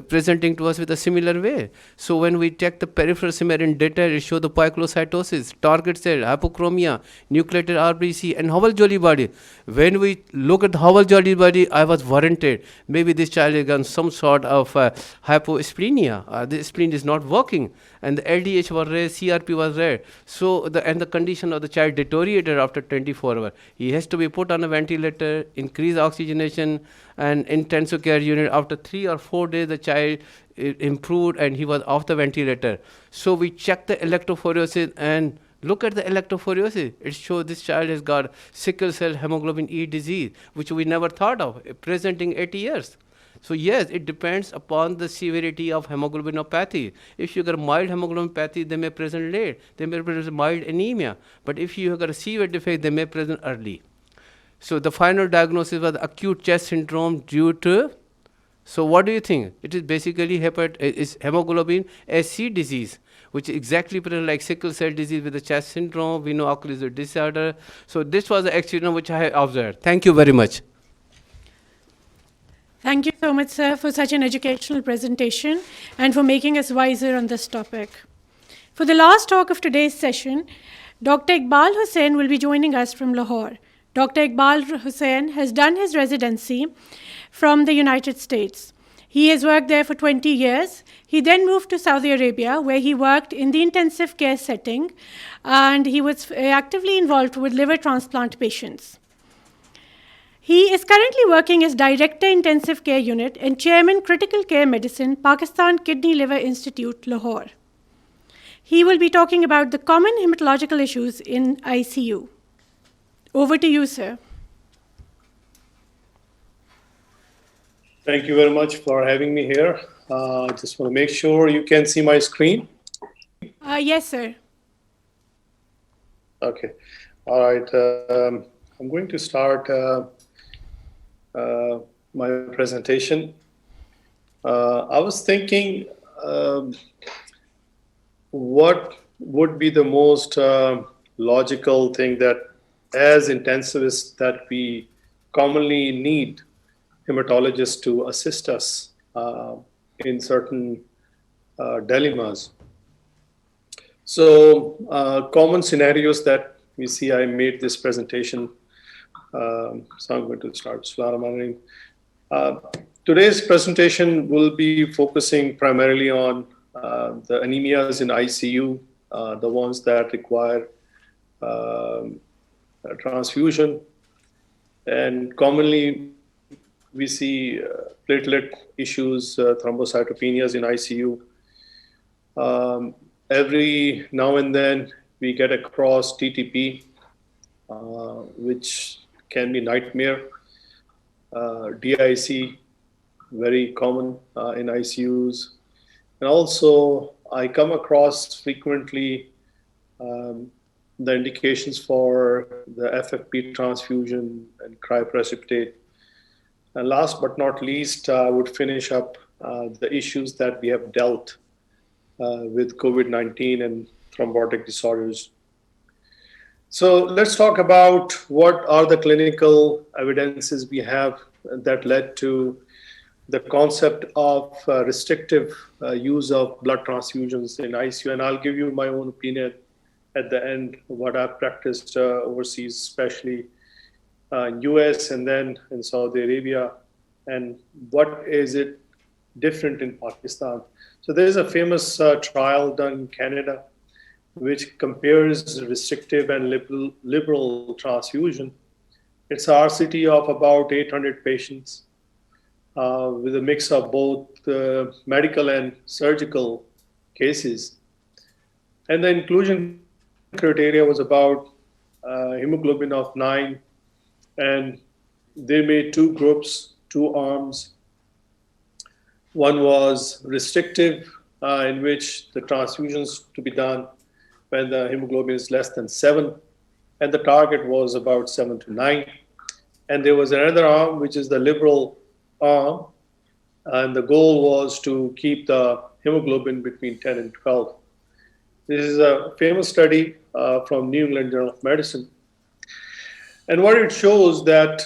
presenting to us with a similar way. So when we check the peripheral Sumerian data, it showed the poikilocytosis, target cell, hypochromia, nucleated RBC, and Howell Jolly body. When we look at the Howell Jolly body, I was warranted. Maybe this child has got some sort of hyposplenia. The spleen is not working. And the LDH was raised, CRP was raised. So the condition of the child deteriorated after 24 hours. He has to be put on a ventilator, increase oxygenation, and intensive care unit. After 3 or 4 days, the child improved and he was off the ventilator. So we checked the electrophoresis and look at the electrophoresis. It shows this child has got sickle cell hemoglobin E disease, which we never thought of, presenting 80 years. So yes, it depends upon the severity of hemoglobinopathy. If you got mild hemoglobinopathy, they may present late. They may present mild anemia. But if you have got a severe defect, they may present early. So the final diagnosis was acute chest syndrome due to, so what do you think? It is basically hemoglobin SC disease, which exactly present like sickle cell disease with the chest syndrome. We know occlusive disorder. So this was the accident which I observed. Thank you very much. Thank you so much, sir, for such an educational presentation and for making us wiser on this topic. For the last talk of today's session, Dr. Iqbal Hussain will be joining us from Lahore. Dr. Iqbal Hussain has done his residency from the United States. He has worked there for 20 years. He then moved to Saudi Arabia, where he worked in the intensive care setting, and he was actively involved with liver transplant patients. He is currently working as Director Intensive Care Unit and Chairman Critical Care Medicine, Pakistan Kidney Liver Institute, Lahore. He will be talking about the common hematological issues in ICU. Over to you, sir. Thank you very much for having me here. Just want to make sure you can see my screen. Yes, sir. Okay. All right. I'm going to start my presentation. I was thinking what would be the most logical thing that as intensivists that we commonly need hematologists to assist us in certain dilemmas. So common scenarios that we see, I made this presentation. So I'm going to start. Today's presentation will be focusing primarily on the anemias in ICU, the ones that require transfusion. And commonly, we see platelet issues, thrombocytopenias in ICU. Every now and then, we get across TTP, which can be nightmare. DIC, very common in ICUs. And also, I come across frequently the indications for the FFP transfusion and cryoprecipitate. And last but not least, I would finish up the issues that we have dealt with COVID-19 and thrombotic disorders. So let's talk about what are the clinical evidences we have that led to the concept of restrictive use of blood transfusions in ICU. And I'll give you my own opinion at the end, what I've practiced overseas, especially in US and then in Saudi Arabia, and what is it different in Pakistan. So there's a famous trial done in Canada, which compares restrictive and liberal transfusion. It's an RCT of about 800 patients with a mix of both medical and surgical cases. And the inclusion criteria was about hemoglobin of 9 and they made two groups, two arms. One was restrictive, in which the transfusions to be done when the hemoglobin is less than 7, and the target was about 7 to 9. And there was another arm, which is the liberal arm, and the goal was to keep the hemoglobin between 10 and 12. This is a famous study from New England Journal of Medicine. And what it shows that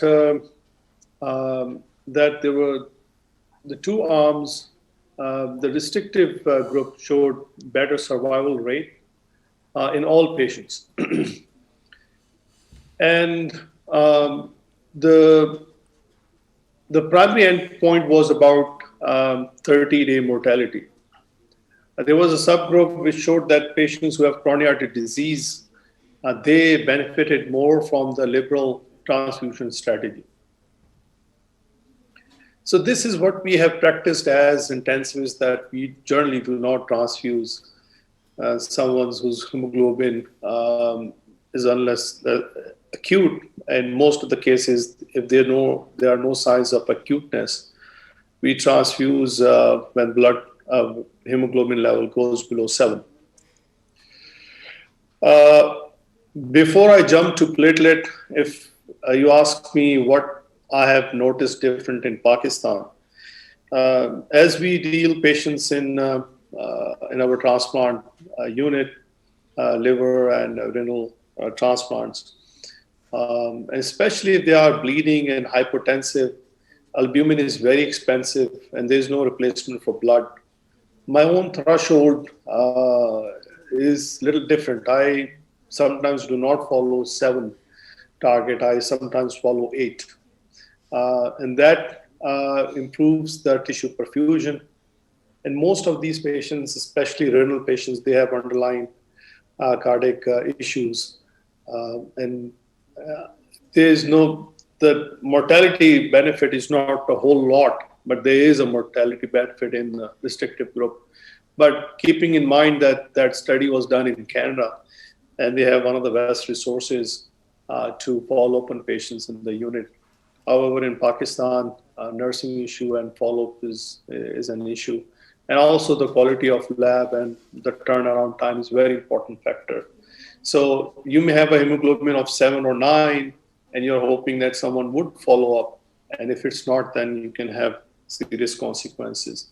that there were the two arms, the restrictive group showed better survival rate in all patients. And the primary endpoint was about 30-day mortality. There was a subgroup which showed that patients who have coronary artery disease, they benefited more from the liberal transfusion strategy. So this is what we have practiced as intensivists, that we generally do not transfuse someone whose hemoglobin is unless acute. In most of the cases, if there are no signs of acuteness, we transfuse when blood hemoglobin level goes below 7. Before I jump to platelet, if you ask me what I have noticed different in Pakistan, as we deal patients in our transplant unit, liver and renal transplants, especially if they are bleeding and hypertensive, albumin is very expensive and there is no replacement for blood. My own threshold is a little different. I sometimes do not follow 7 target. I sometimes follow 8. And that improves the tissue perfusion. And most of these patients, especially renal patients, they have underlying cardiac issues. And the mortality benefit is not a whole lot, but there is a mortality benefit in the restrictive group. But keeping in mind that that study was done in Canada, and they have one of the best resources to follow up on patients in the unit. However, in Pakistan, nursing issue and follow-up is an issue. And also the quality of lab and the turnaround time is a very important factor. So you may have a hemoglobin of 7 or 9, and you're hoping that someone would follow up. And if it's not, then you can have serious consequences.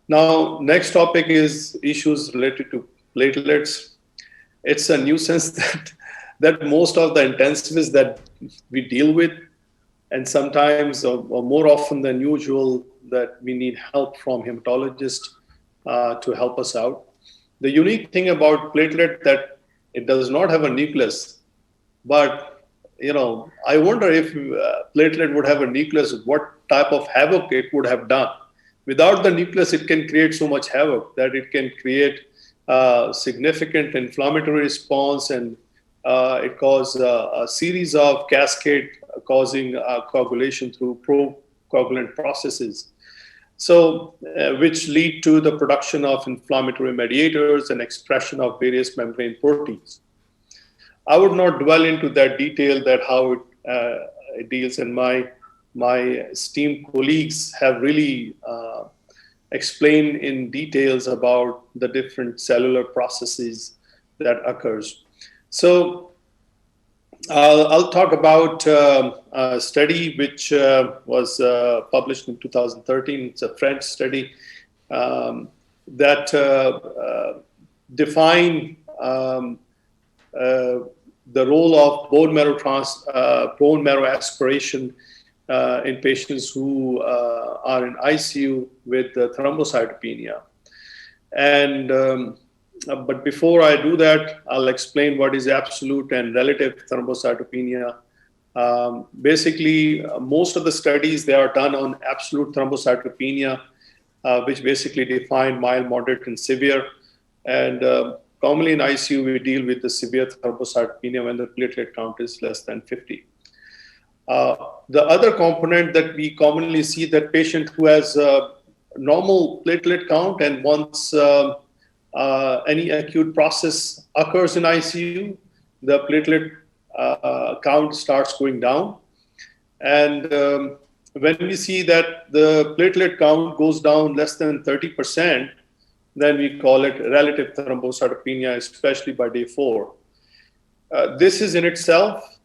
Now, next topic is issues related to platelets. It's a nuisance that most of the intensivists that we deal with, and sometimes or more often than usual, that we need help from hematologists to help us out. The unique thing about platelet that it does not have a nucleus, but I wonder if platelet would have a nucleus, what type of havoc it would have done. Without the nucleus, it can create so much havoc that it can create significant inflammatory response, and it causes a series of cascade causing coagulation through procoagulant processes. So, which lead to the production of inflammatory mediators and expression of various membrane proteins. I would not dwell into that detail, that how it deals, and my esteemed colleagues have really explained in details about the different cellular processes that occurs. So I'll talk about a study which was published in 2013. It's a French study that defined the role of bone marrow aspiration in patients who are in ICU with thrombocytopenia. And but before I do that, I'll explain what is absolute and relative thrombocytopenia. Basically, most of the studies, they are done on absolute thrombocytopenia, which basically define mild, moderate, and severe. And commonly in ICU, we deal with the severe thrombocytopenia when the platelet count is less than 50. The other component that we commonly see, that patient who has a normal platelet count, and once any acute process occurs in ICU, the platelet count starts going down. And when we see that the platelet count goes down less than 30%, then we call it relative thrombocytopenia, especially by day 4. This is in itself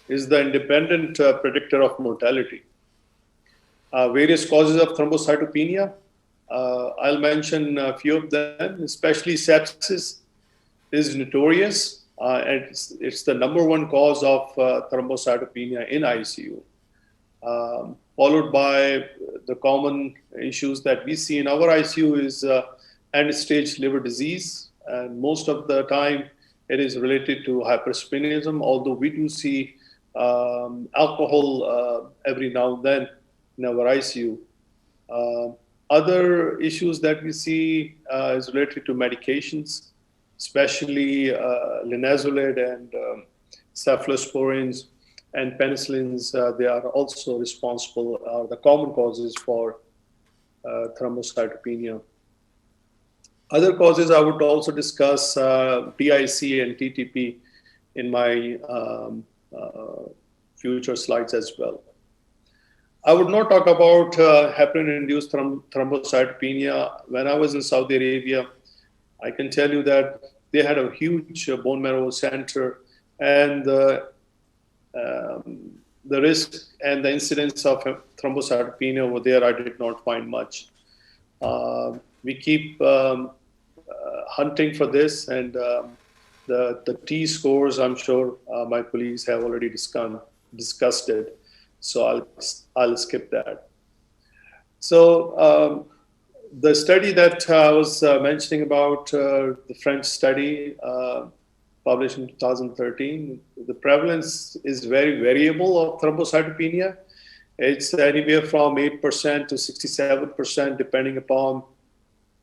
is the independent predictor of mortality. Various causes of thrombocytopenia, I'll mention a few of them, especially sepsis is notorious. And it's the #1 cause of thrombocytopenia in ICU, followed by the common issues that we see in our ICU is end-stage liver disease. And most of the time, it is related to hypersplenism, although we do see alcohol every now and then in our ICU. Other issues that we see is related to medications, especially linezolid and cephalosporins and penicillins. They are also responsible, the common causes for thrombocytopenia. Other causes I would also discuss PIC and TTP in my future slides as well. I would not talk about heparin-induced thrombocytopenia. When I was in Saudi Arabia, I can tell you that they had a huge bone marrow center, and the risk and the incidence of thrombocytopenia over there, I did not find much. We keep hunting for this, and the T scores, I'm sure my colleagues have already discussed it, so I'll skip that. So the study that I was mentioning about, the French study published in 2013, the prevalence is very variable of thrombocytopenia. It's anywhere from 8% to 67%, depending upon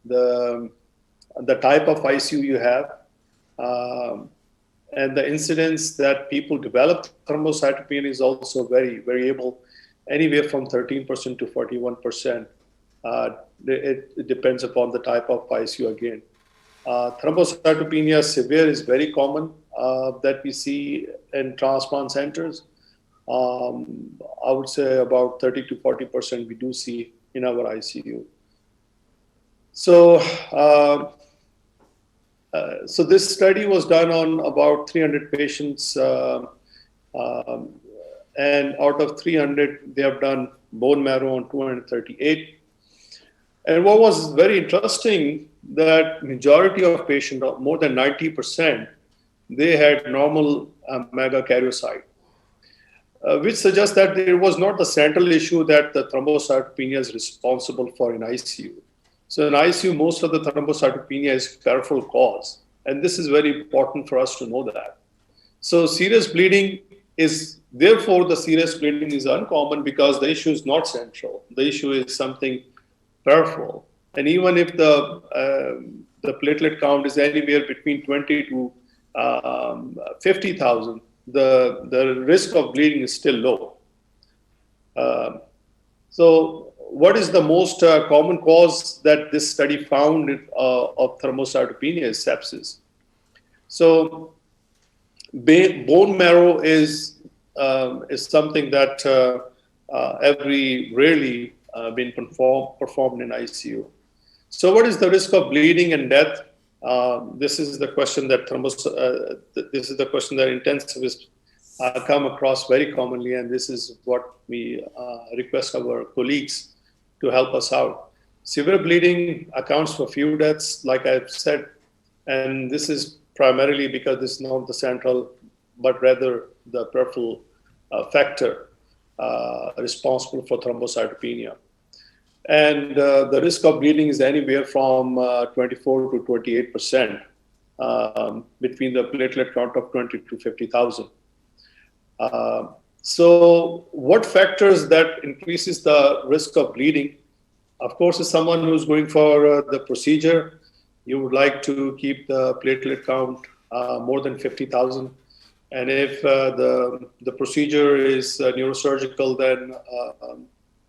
the type of ICU you have. And the incidence that people develop thrombocytopenia is also very variable, anywhere from 13% to 41%. It depends upon the type of ICU again. Thrombocytopenia severe is very common that we see in transplant centers. I would say about 30 to 40% we do see in our ICU. So, so this study was done on about 300 patients, and out of 300, they have done bone marrow on 238. And what was very interesting, that majority of patients, more than 90%, they had normal megakaryocyte, which suggests that it was not the central issue that the thrombocytopenia is responsible for in ICU. So in ICU, most of the thrombocytopenia is peripheral cause. And this is very important for us to know that. So serious bleeding is, therefore the serious bleeding is uncommon because the issue is not central. The issue is something peripheral. And even if the platelet count is anywhere between 20 to 50,000, the risk of bleeding is still low. So what is the most common cause that this study found of thrombocytopenia is sepsis. So bone marrow is something that rarely been performed in ICU. So what is the risk of bleeding and death? This is the question that intensivists come across very commonly, and this is what we request our colleagues to help us out. Severe bleeding accounts for few deaths, like I've said, and this is primarily because this is not the central, but rather the peripheral factor responsible for thrombocytopenia. And the risk of bleeding is anywhere from 24 to 28% between the platelet count of 20 to 50,000. So what factors that increases the risk of bleeding? Of course, as someone who's going for the procedure, you would like to keep the platelet count more than 50,000. And if the procedure is neurosurgical, then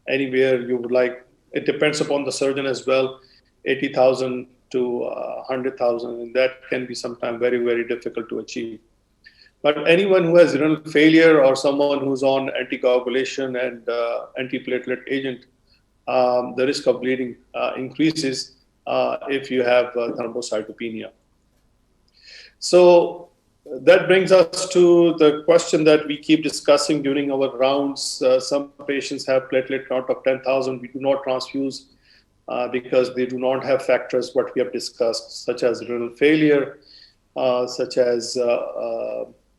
anywhere you would like, it depends upon the surgeon as well, 80,000 to 100,000, and that can be sometimes very, very difficult to achieve. But anyone who has renal failure or someone who's on anticoagulation and antiplatelet agent, the risk of bleeding increases if you have thrombocytopenia. So that brings us to the question that we keep discussing during our rounds. Some patients have platelet count of 10,000. We do not transfuse because they do not have factors what we have discussed, such as renal failure, such as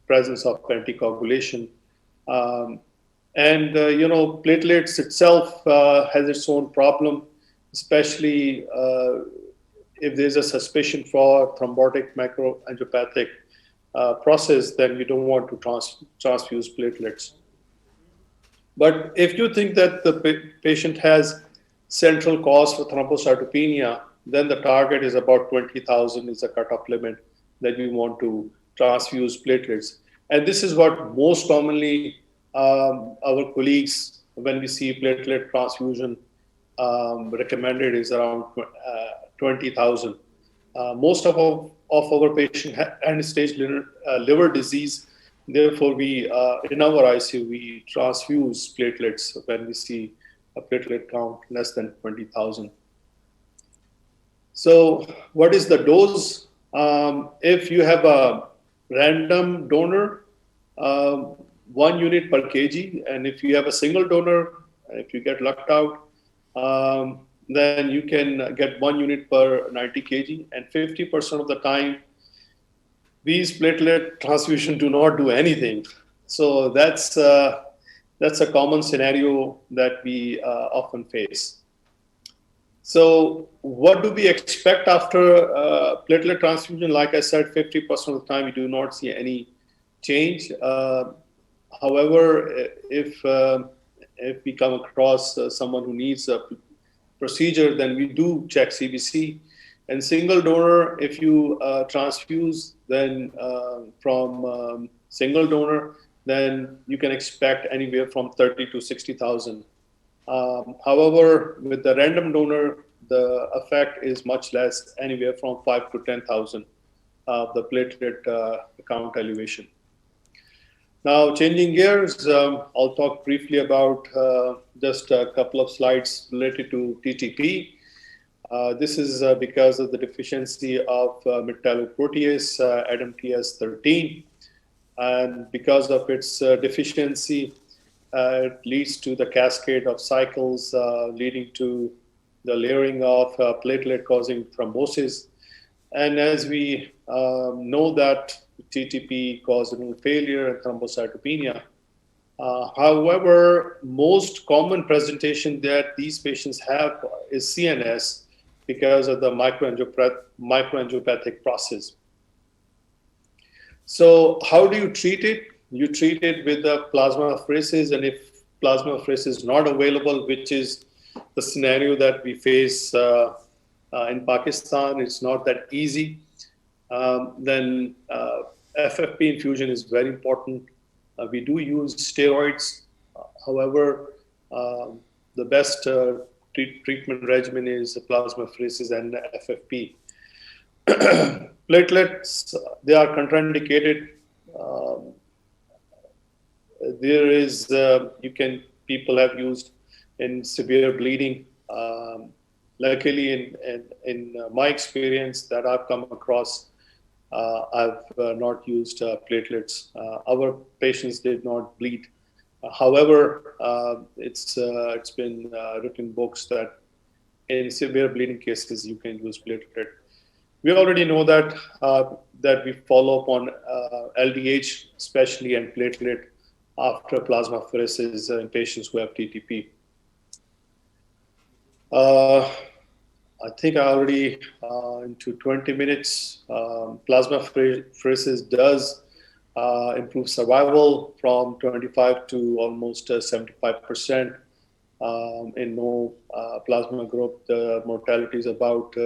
presence of anticoagulation. Platelets itself has its own problem, especially if there's a suspicion for thrombotic microangiopathic process, then we don't want to transfuse platelets. But if you think that the patient has central cause for thrombocytopenia, then the target is about 20,000 is a cutoff limit that we want to transfuse platelets. And this is what most commonly our colleagues, when we see platelet transfusion recommended, is around 20,000. Most of our patients have end-stage liver disease. Therefore, we in our ICU, we transfuse platelets when we see a platelet count less than 20,000. So what is the dose? If you have a random donor, 1 unit per kg, and if you have a single donor, if you get lucked out, then you can get 1 unit per 90 kg, and 50% of the time, these platelet transfusion do not do anything. So that's a common scenario that we often face. So what do we expect after platelet transfusion? Like I said, 50% of the time, we do not see any change. However, if we come across someone who needs a procedure, then we do check CBC. And single donor, if you transfuse then from single donor, then you can expect anywhere from 30 to 60,000. However, with the random donor, the effect is much less, anywhere from 5 to 10,000 of the platelet count elevation. Now, changing gears, I'll talk briefly about just a couple of slides related to TTP. This is because of the deficiency of metalloprotease, ADAMTS13. And because of its deficiency, it leads to the cascade of cycles leading to the layering of platelet causing thrombosis. And as we know that TTP causes renal failure and thrombocytopenia. However, most common presentation that these patients have is CNS because of the microangiopathic process. So how do you treat it? You treat it with the plasmapheresis, and if plasmapheresis is not available, which is the scenario that we face in Pakistan, it's not that easy, then FFP infusion is very important. We do use steroids. However, the best treatment regimen is plasmapheresis and FFP. Platelets, they are contraindicated. There is, people have used in severe bleeding. Luckily, in my experience that I've come across, I've not used platelets. Our patients did not bleed. However, it's been written books that in severe bleeding cases, you can use platelet. We already know that that we follow up on LDH, especially, and platelet after plasmapheresis in patients who have TTP. I think I already, into 20 minutes, plasmapheresis does improve survival from 25 to almost 75%. In no plasma group, the mortality is about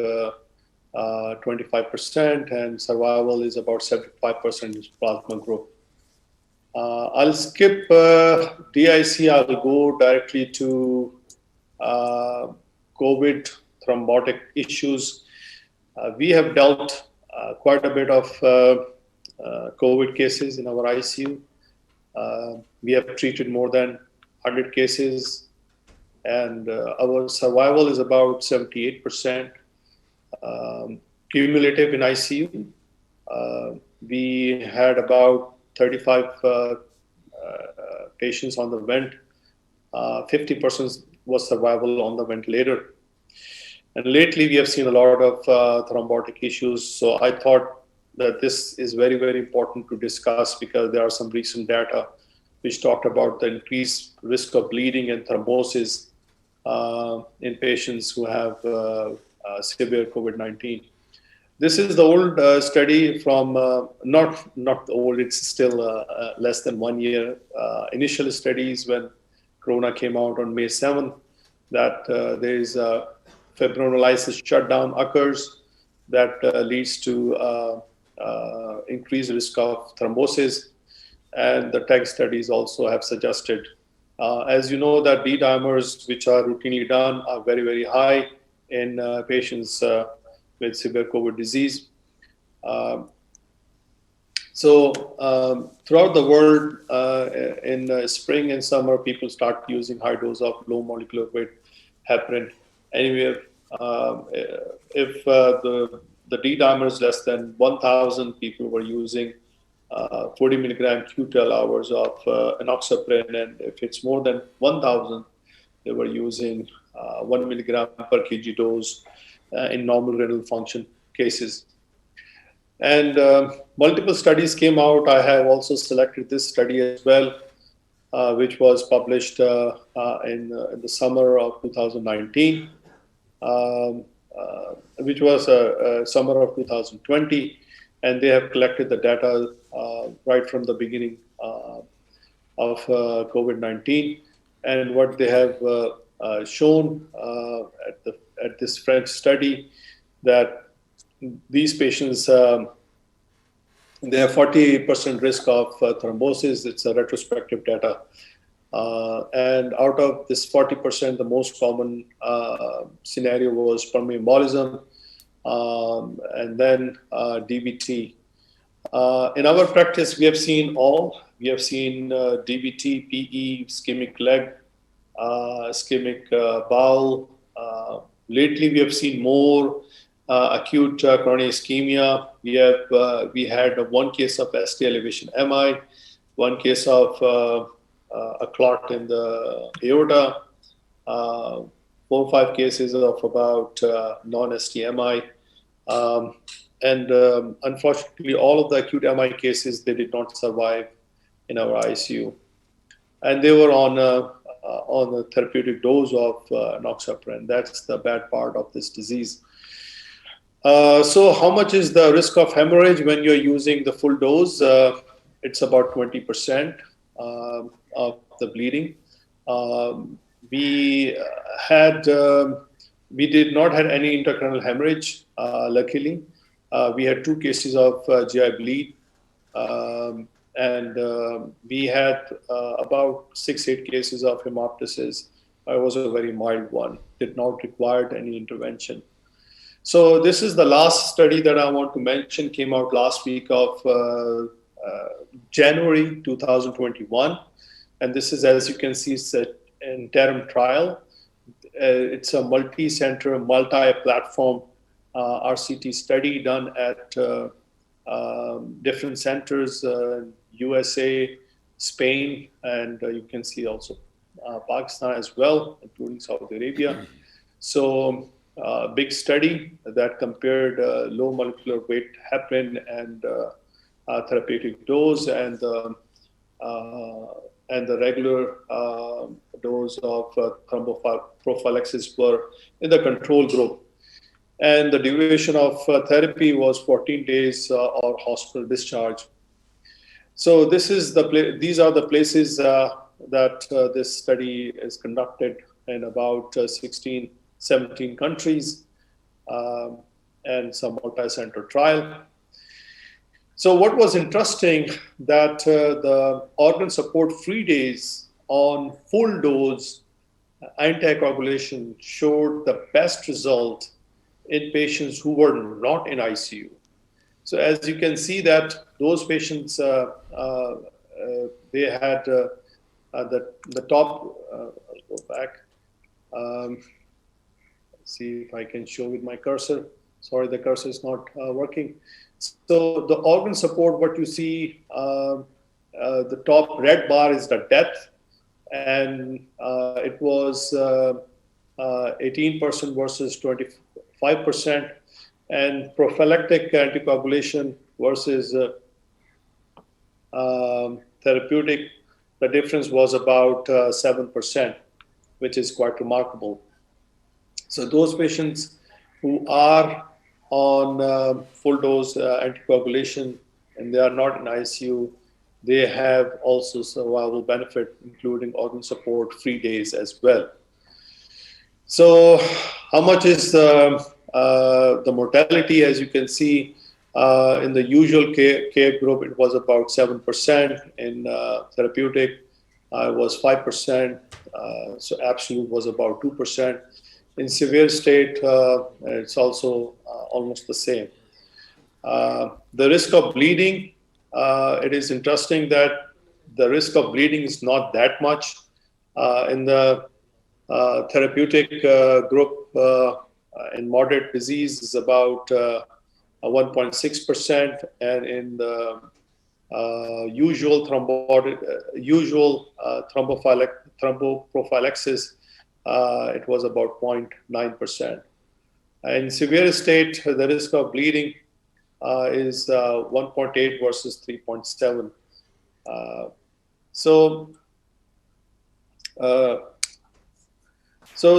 25%, and survival is about 75% in plasma group. I'll skip DIC. I'll go directly to COVID thrombotic issues. We have dealt quite a bit of COVID cases in our ICU. We have treated more than 100 cases, and our survival is about 78%. Cumulative in ICU, we had about 35 patients on the vent. 50% was survival on the ventilator. And lately, we have seen a lot of thrombotic issues. So I thought that this is very, very important to discuss because there are some recent data which talked about the increased risk of bleeding and thrombosis in patients who have severe COVID-19. This is the old study from, not old, it's still less than 1 year. Initial studies when Corona came out on May 7th, that there is a fibrinolysis shutdown occurs that leads to increased risk of thrombosis. And the TAG studies also have suggested, as you know, that D-dimers, which are routinely done, are very, very high in patients with severe COVID disease. So throughout the world, in spring and summer, people start using high dose of low molecular weight heparin. Anywhere, if the D-dimer is less than 1,000, people were using 40 milligram Q12 hours of enoxaparin, and if it's more than 1,000, they were using 1 milligram per kg dose in normal renal function cases. And multiple studies came out. I have also selected this study as well, which was published in the summer of 2019, which was summer of 2020. And they have collected the data right from the beginning of COVID-19. And what they have shown at this French study, that these patients, they have 40% risk of thrombosis. It's a retrospective data. And out of this 40%, the most common scenario was pulmonary embolism, and then DVT. In our practice, we have seen all. We have seen DVT, PE, ischemic leg, ischemic bowel. Lately, we have seen more acute coronary ischemia. We had one case of ST elevation MI, one case of a clot in the aorta, 4 or 5 cases of about non-ST MI. And unfortunately, all of the acute MI cases, they did not survive in our ICU. And they were on a therapeutic dose of enoxaparin. That's the bad part of this disease. So how much is the risk of hemorrhage when you're using the full dose? It's about 20% of the bleeding. We did not have any intracranial hemorrhage, luckily. We had 2 cases of GI bleed. And we had about 6-8 cases of hemoptysis. It was a very mild one, did not require any intervention. So this is the last study that I want to mention, came out last week of January 2021. And this is, as you can see, it's an interim trial. It's a multi-center, multi-platform RCT study done at different centers, USA, Spain, and you can see also Pakistan as well, including Saudi Arabia. So big study that compared low molecular weight heparin and therapeutic dose and the regular dose of thromboprophylaxis were in the control group. And the duration of therapy was 14 days or hospital discharge. So this is these are the places that this study is conducted in about 16, 17 countries and some multi-center trial. So what was interesting that the organ support free days on full dose anticoagulation showed the best result in patients who were not in ICU. So as you can see that those patients, they had the top, I'll go back. See if I can show with my cursor. Sorry, the cursor is not working. So the organ support, what you see, the top red bar is the death, and it was 18% versus 25%, and prophylactic anticoagulation versus therapeutic, the difference was about 7%, which is quite remarkable. So those patients who are on full dose anticoagulation and they are not in ICU, they have also survival benefit, including organ support, free days as well. So how much is the mortality? As you can see, in the usual care group, it was about 7%. In therapeutic, it was 5%. So absolute was about 2%. In severe state, it's also almost the same. The risk of bleeding, it is interesting that the risk of bleeding is not that much. In the therapeutic group, in moderate disease is about 1.6%, and in the usual thromboprophylaxis, it was about 0.9%. In severe state, the risk of bleeding is 1.8 versus 3.7. So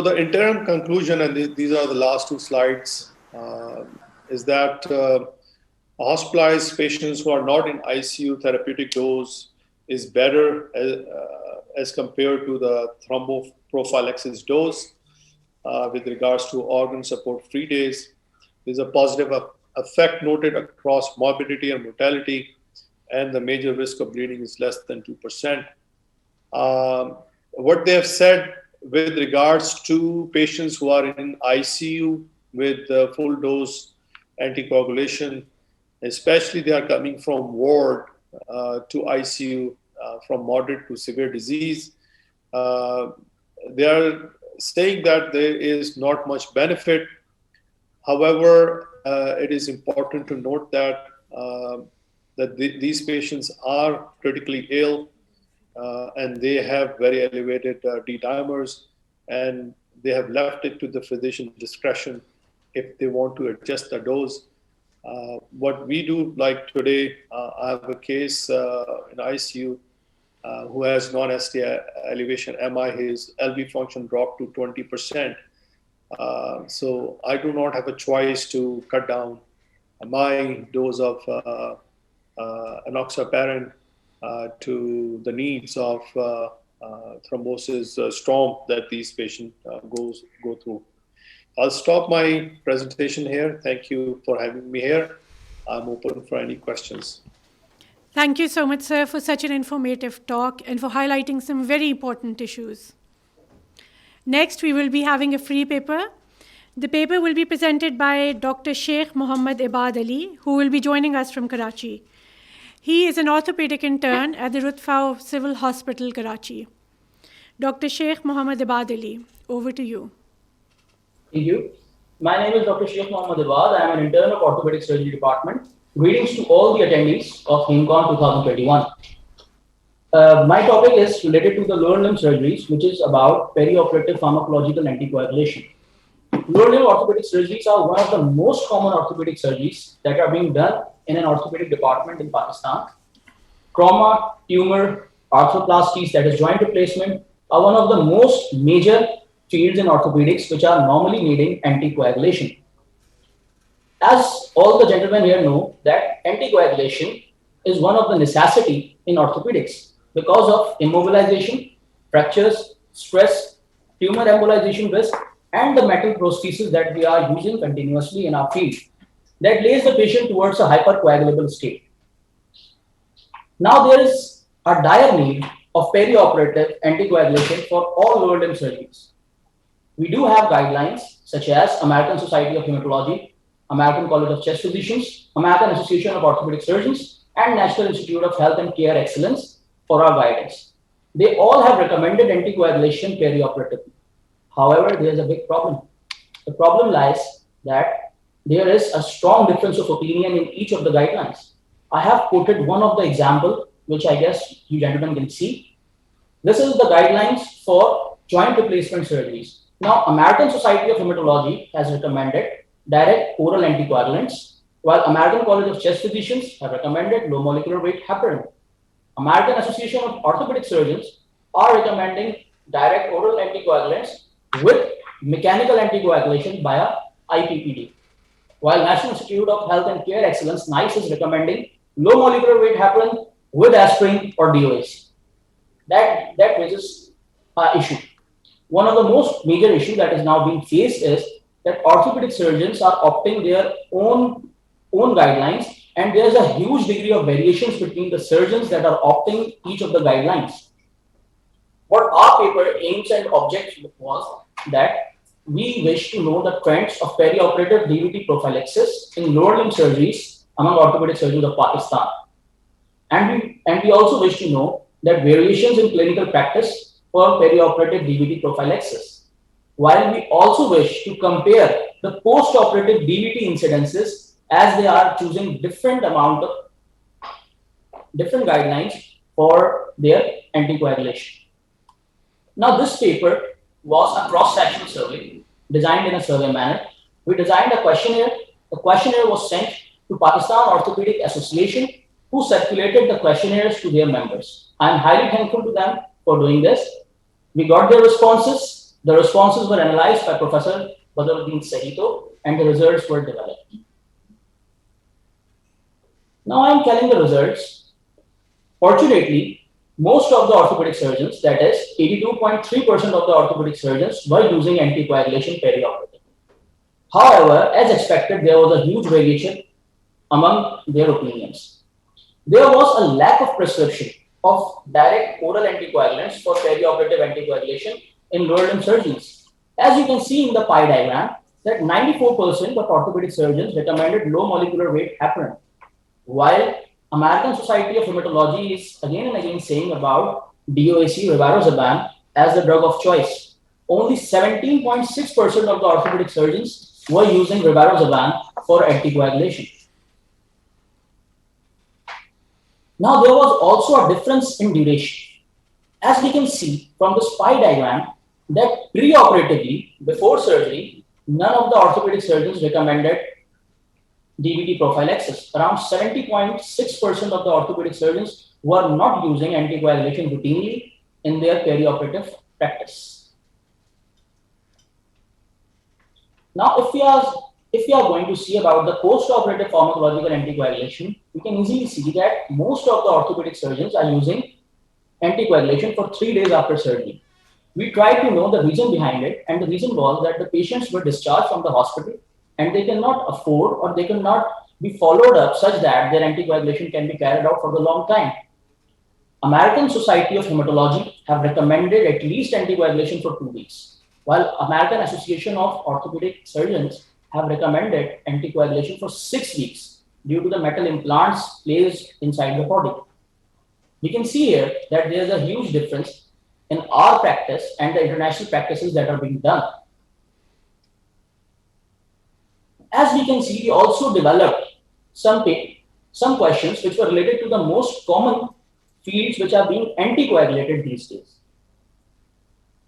the interim conclusion, and these are the last two slides, is that hospitalized patients who are not in ICU therapeutic dose is better as compared to the thromboprophylaxis dose with regards to organ support free days. There's a positive effect noted across morbidity and mortality, and the major risk of bleeding is less than 2%. What they have said with regards to patients who are in ICU with full dose anticoagulation, especially they are coming from ward to ICU from moderate to severe disease, they are saying that there is not much benefit. However, it is important to note that these patients are critically ill and they have very elevated D-dimers, and they have left it to the physician discretion if they want to adjust the dose. What we do, like today, I have a case in ICU who has non-ST elevation MI, his LV function dropped to 20%. So I do not have a choice to cut down my dose of enoxaparin to the needs of thrombosis storm that these patients go through. I'll stop my presentation here. Thank you for having me here. I'm open for any questions. Thank you so much, sir, for such an informative talk and for highlighting some very important issues. Next, we will be having a free paper. The paper will be presented by Dr. Sheikh Muhammad Ebad Ali, who will be joining us from Karachi. He is an orthopedic intern at the Rutfa Civil Hospital, Karachi. Dr. Sheikh Muhammad Ebad Ali, over to you. Thank you. My name is Dr. Sheikh Muhammad Ebad. I am an intern of Orthopedic Surgery Department. Greetings to all the attendees of HAEMCON 2021. My topic is related to the lower limb surgeries, which is about perioperative pharmacological anticoagulation. Lower limb orthopedic surgeries are one of the most common orthopedic surgeries that are being done in an orthopedic department in Pakistan. Trauma, tumor, arthroplasties, that is joint replacement, are one of the most major fields in orthopedics which are normally needing anticoagulation. As all the gentlemen here know, that anticoagulation is one of the necessity in orthopedics because of immobilization, fractures, stress, tumor embolization risk, and the metal prosthesis that we are using continuously in our field that lays the patient towards a hypercoagulable state. Now there is a dire need of perioperative anticoagulation for all lower limb surgeries. We do have guidelines such as American Society of Haematology, American College of Chest Physicians, American Association of Orthopedic Surgeons, and National Institute of Health and Care Excellence for our guidance. They all have recommended anticoagulation perioperatively. However, there is a big problem. The problem lies that there is a strong difference of opinion in each of the guidelines. I have quoted one of the example, which I guess you gentlemen can see. This is the guidelines for joint replacement surgeries. Now, American Society of Haematology has recommended direct oral anticoagulants, while American College of Chest Physicians have recommended low molecular weight heparin. American Association of Orthopedic Surgeons are recommending direct oral anticoagulants with mechanical anticoagulation via IPPD, while National Institute of Health and Care Excellence, NICE, is recommending low molecular weight heparin with aspirin or DOAC. That raises an issue. One of the most major issues that is now being faced is that orthopedic surgeons are opting their own guidelines, and there's a huge degree of variations between the surgeons that are opting each of the guidelines. What our paper aims and objects was that we wish to know the trends of perioperative DVT prophylaxis in lower limb surgeries among orthopedic surgeons of Pakistan. And we also wish to know that variations in clinical practice for perioperative DVT prophylaxis. While we also wish to compare the post-operative DVT incidences as they are choosing different guidelines for their anticoagulation. Now, this paper was a cross-sectional survey designed in a survey manner. We designed a questionnaire. The questionnaire was sent to Pakistan Orthopedic Association, who circulated the questionnaires to their members. I am highly thankful to them for doing this. We got their responses. The responses were analyzed by Professor Batool, and the results were developed. Now I am telling the results. Fortunately, most of the orthopedic surgeons, that is 82.3% of the orthopedic surgeons, were using anticoagulation perioperatively. However, as expected, there was a huge variation among their opinions. There was a lack of prescription of direct oral anticoagulants for perioperative anticoagulation in lower limb surgeons. As you can see in the pie diagram, that 94% of orthopedic surgeons recommended low molecular weight heparin, while American Society of Haematology is again and again saying about DOAC, rivaroxaban, as the drug of choice. Only 17.6% of the orthopedic surgeons were using rivaroxaban for anticoagulation. Now, there was also a difference in duration. As we can see from this pie diagram, that preoperatively, before surgery, none of the orthopedic surgeons recommended DVT prophylaxis. Around 70.6% of the orthopedic surgeons were not using anticoagulation routinely in their perioperative practice. Now, if we are going to see about the post-operative pharmacological anticoagulation, we can easily see that most of the orthopedic surgeons are using anticoagulation for 3 days after surgery. We tried to know the reason behind it, and the reason was that the patients were discharged from the hospital and they cannot afford or they cannot be followed up such that their anticoagulation can be carried out for a long time. American Society of Haematology have recommended at least anticoagulation for 2 weeks, while American Association of Orthopedic Surgeons have recommended anticoagulation for 6 weeks due to the metal implants placed inside the body. We can see here that there is a huge difference in our practice and the international practices that are being done. As we can see, we also developed some questions which were related to the most common fields which are being anticoagulated these days.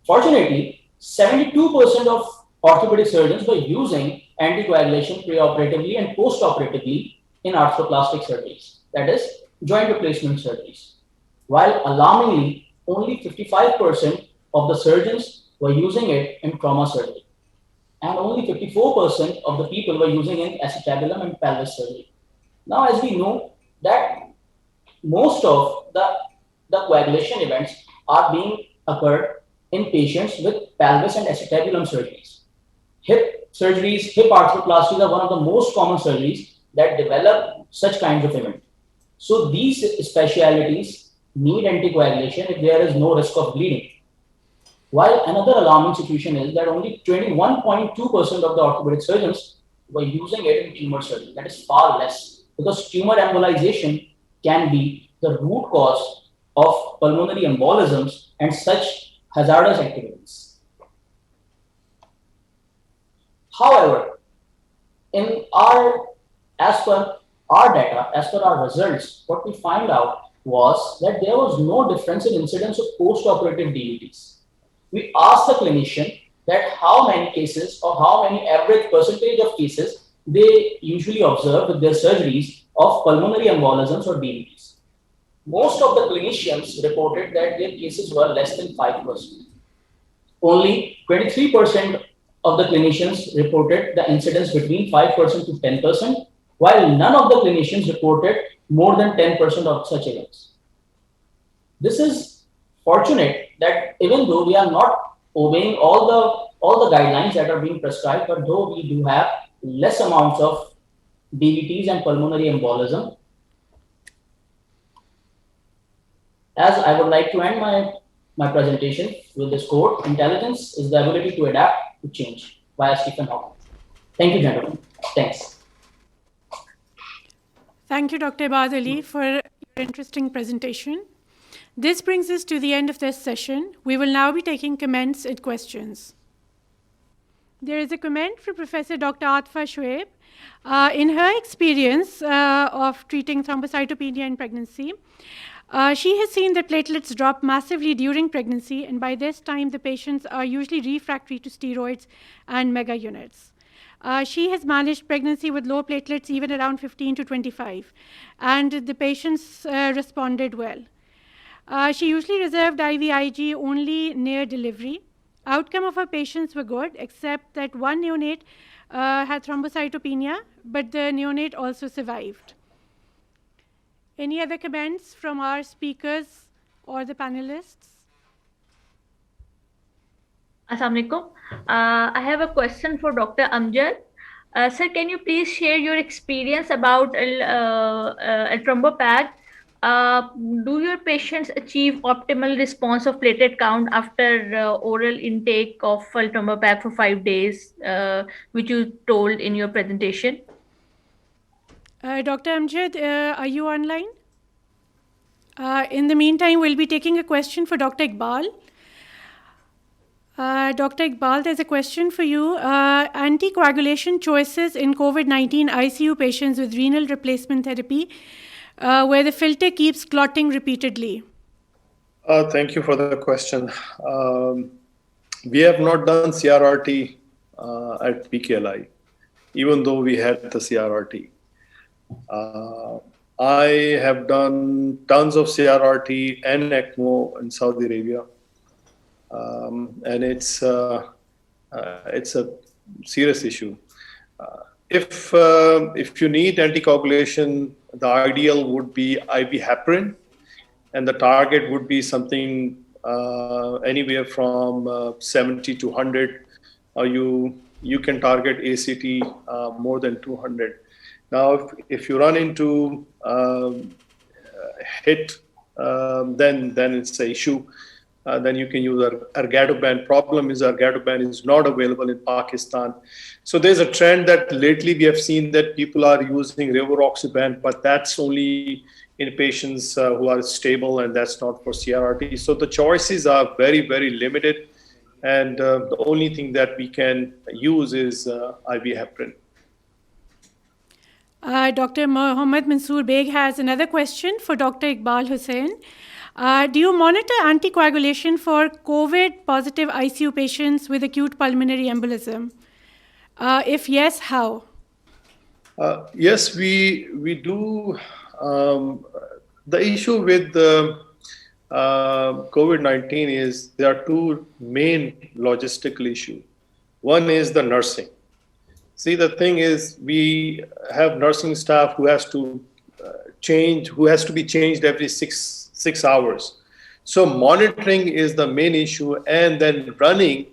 Fortunately, 72% of orthopedic surgeons were using anticoagulation preoperatively and postoperatively in arthroplastic surgeries, that is, joint replacement surgeries. While alarmingly, only 55% of the surgeons were using it in trauma surgery, and only 54% of the people were using it in acetabulum and pelvis surgery. Now, as we know that most of the coagulation events are being occurred in patients with pelvis and acetabulum surgeries. Hip surgeries, hip arthroplasties are one of the most common surgeries that develop such kinds of events. So these specialities need anticoagulation if there is no risk of bleeding. While another alarming situation is that only 21.2% of the orthopedic surgeons by using it in tumor surgery. That is far less, because tumor embolization can be the root cause of pulmonary embolisms and such hazardous activities. However, as per our data, as per our results, what we found out was that there was no difference in incidence of post-operative DVTs. We asked the clinician that how many cases or how many average percentage of cases they usually observe with their surgeries of pulmonary embolisms or DVTs. Most of the clinicians reported that their cases were less than 5%. Only 23% of the clinicians reported the incidence between 5% to 10%, while none of the clinicians reported more than 10% of such events. This is fortunate that even though we are not obeying all the guidelines that are being prescribed, but though we do have less amounts of DVTs and pulmonary embolism, as I would like to end my presentation with this quote: intelligence is the ability to adapt to change, by Stephen Hawking. Thank you, gentlemen. Thanks. Thank you, Dr. Ebad Ali, for your interesting presentation. This brings us to the end of this session. We will now be taking comments and questions. There is a comment from Professor Dr. Atfa Shoaib. In her experience of treating thrombocytopenia in pregnancy, she has seen that platelets drop massively during pregnancy, and by this time, the patients are usually refractory to steroids and mega units. She has managed pregnancy with low platelets, even around 15 to 25, and the patients responded well. She usually reserved IVIG only near delivery. Outcome of her patients were good, except that one neonate had thrombocytopenia, but the neonate also survived. Any other comments from our speakers or the panelists? Assalamu alaikum. I have a question for Dr. Amjad. Sir, can you please share your experience about a thrombopag? Do your patients achieve optimal response of platelet count after oral intake of thrombopag for 5 days, which you told in your presentation? Dr. Amjad, are you online? In the meantime, we'll be taking a question for Dr. Iqbal. Dr. Iqbal, there's a question for you. Anticoagulation choices in COVID-19 ICU patients with renal replacement therapy, where the filter keeps clotting repeatedly. Thank you for the question. We have not done CRRT at PKLI, even though we had the CRRT. I have done tons of CRRT and ECMO in Saudi Arabia. And it's a serious issue. If you need anticoagulation, the ideal would be IV heparin, and the target would be something anywhere from 70 to 100. You can target ACT more than 200. Now, if you run into HIT, then it's an issue. Then you can use Argadoban. Problem is Argadoban is not available in Pakistan. So there's a trend that lately we have seen that people are using rivaroxaban, but that's only in patients who are stable, and that's not for CRRT. So the choices are very, very limited. And the only thing that we can use is IV heparin. Dr. Mohammed Mansoor Beg has another question for Dr. Iqbal Hussain. Do you monitor anticoagulation for COVID-positive ICU patients with acute pulmonary embolism? If yes, how? Yes, we do. The issue with COVID-19 is there are two main logistical issues. One is the nursing. See, the thing is, we have nursing staff who has to be changed every six hours. So monitoring is the main issue, and then running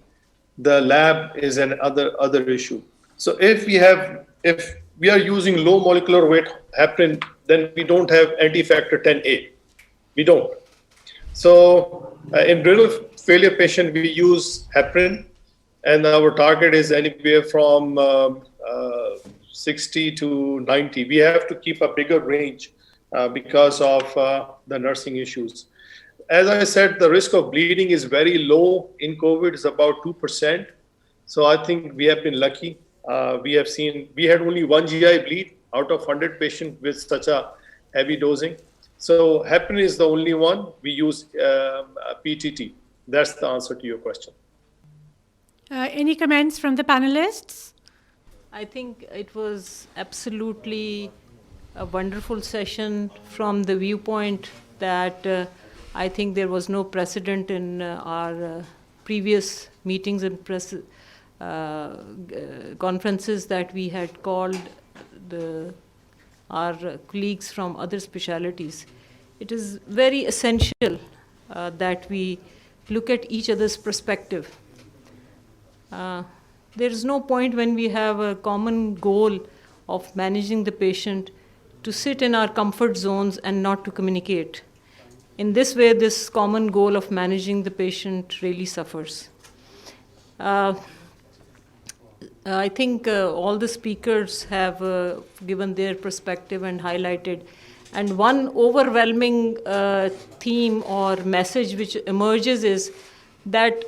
the lab is another issue. So if we are using low molecular weight heparin, then we don't have anti-factor 10A. We don't. So in renal failure patient, we use heparin, and our target is anywhere from 60 to 90. We have to keep a bigger range because of the nursing issues. As I said, the risk of bleeding is very low in COVID, is about 2%. So I think we have been lucky. We had only one GI bleed out of 100 patients with such a heavy dosing. So heparin is the only one. We use PTT. That's the answer to your question. Any comments from the panelists? I think it was absolutely a wonderful session from the viewpoint that I think there was no precedent in our previous meetings and conferences that we had called our colleagues from other specialities. It is very essential that we look at each other's perspective. There is no point when we have a common goal of managing the patient to sit in our comfort zones and not to communicate. In this way, this common goal of managing the patient really suffers. I think all the speakers have given their perspective and highlighted. And one overwhelming theme or message which emerges is that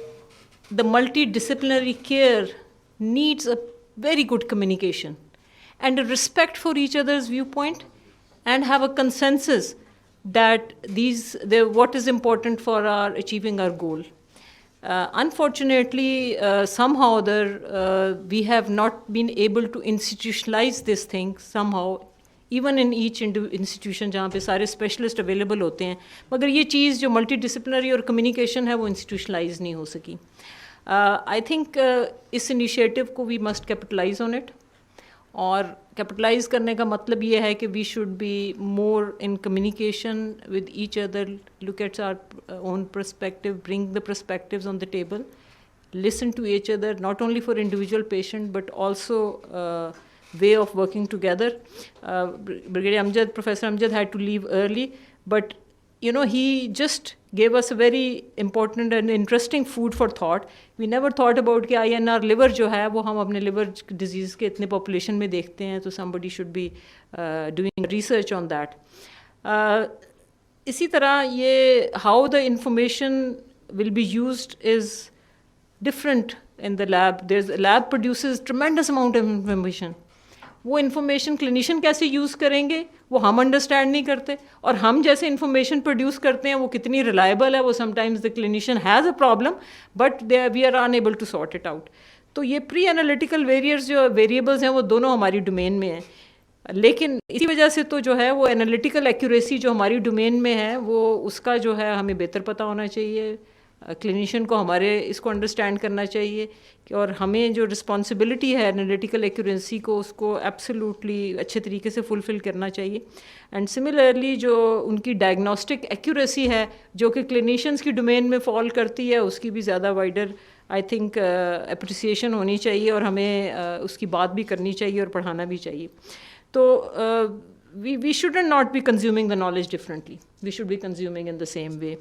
the multidisciplinary care needs a very good communication and a respect for each other's viewpoint and have a consensus that what is important for achieving our goal. Unfortunately, somehow we have not been able to institutionalize this thing somehow, even in each institution जहाँ पे सारे specialist available होते हैं, मगर ये चीज़ जो multidisciplinary और communication है वो institutionalize नहीं हो सकी. I think इस initiative को we must capitalize on it. और capitalize करने का मतलब ये है कि we should be more in communication with each other, look at our own perspective, bring the perspectives on the table, listen to each other, not only for individual patient, but also way of working together. Professor Amjad had to leave early, but he just gave us a very important and interesting food for thought. We never thought about कि INR liver जो है वो हम अपने liver disease के इतने population में देखते हैं, तो somebody should be doing research on that. इसी तरह ये how the information will be used is different in the lab. The lab produces tremendous amount of information. वो इन्फॉर्मेशन क्लिनिशियन कैसे यूज़ करेंगे वो हम अंडरस्टैंड नहीं करते, और हम जैसे इन्फॉर्मेशन प्रोड्यूस करते हैं वो कितनी रिलायबल है, वो sometimes the clinician has a problem but we are unable to sort it out. तो ये प्री एनालिटिकल वेरिएबल्स हैं वो दोनों हमारी डोमेन में हैं, लेकिन इसी वजह से तो जो है वो एनालिटिकल एक्यूरेसी जो हमारी डोमेन में है वो उसका जो है हमें बेहतर पता होना चाहिए. क्लिनिशियन को हमारे इसको अंडरस्टैंड करना चाहिए कि और हमें जो रिस्पॉन्सिबिलिटी है एनालिटिकल एक्यूरेसी को उसको एब्सोल्युटली अच्छे तरीके से फुलफ़िल करना चाहिए. एंड सिमिलरली जो उनकी डायग्नोस्टिक एक्यूरेसी है जो कि क्लिनिशियंस की डोमेन में फॉल करती है उसकी भी ज़्यादा वाइडर आई थिंक अप्रिसिएशन होनी चाहिए और हमें उसकी बात भी करनी चाहिए और पढ़ाना भी चाहिए. तो we should not be consuming the knowledge differently. We should be consuming in the same way.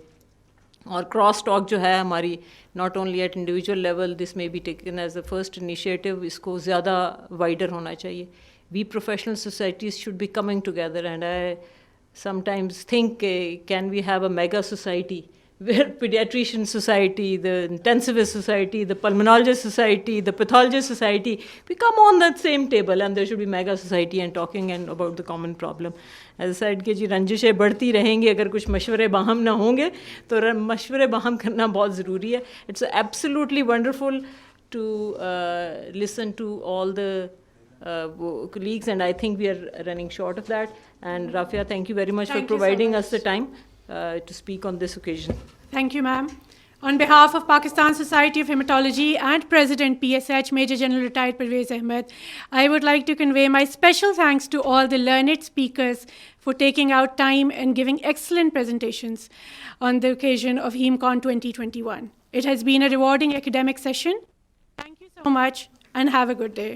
और क्रॉस टॉक जो है हमारी not only at individual level, this may be taken as the first initiative, इसको ज़्यादा wider होना चाहिए. We professional societies should be coming together and I sometimes think can we have a mega society where pediatrician society, the intensivist society, the pulmonologist society, the pathologist society, we come on that same table and there should be mega society and talking and about the common problem. As I said कि जी रंजिशें बढ़ती रहेंगी अगर कुछ मशवरे बाहम ना होंगे, तो मशवरे बाहम करना बहुत ज़रूरी है. It's absolutely wonderful to listen to all the colleagues and I think we are running short of that. And Rafia, thank you very much for providing us the time to speak on this occasion. Thank you, ma'am. On behalf of Pakistan Society of Haematology and President PSH, Major General Retired Pervez Ahmed, I would like to convey my special thanks to all the learned speakers for taking out time and giving excellent presentations on the occasion of HAEMCON 2021. It has been a rewarding academic session. Thank you so much and have a good day.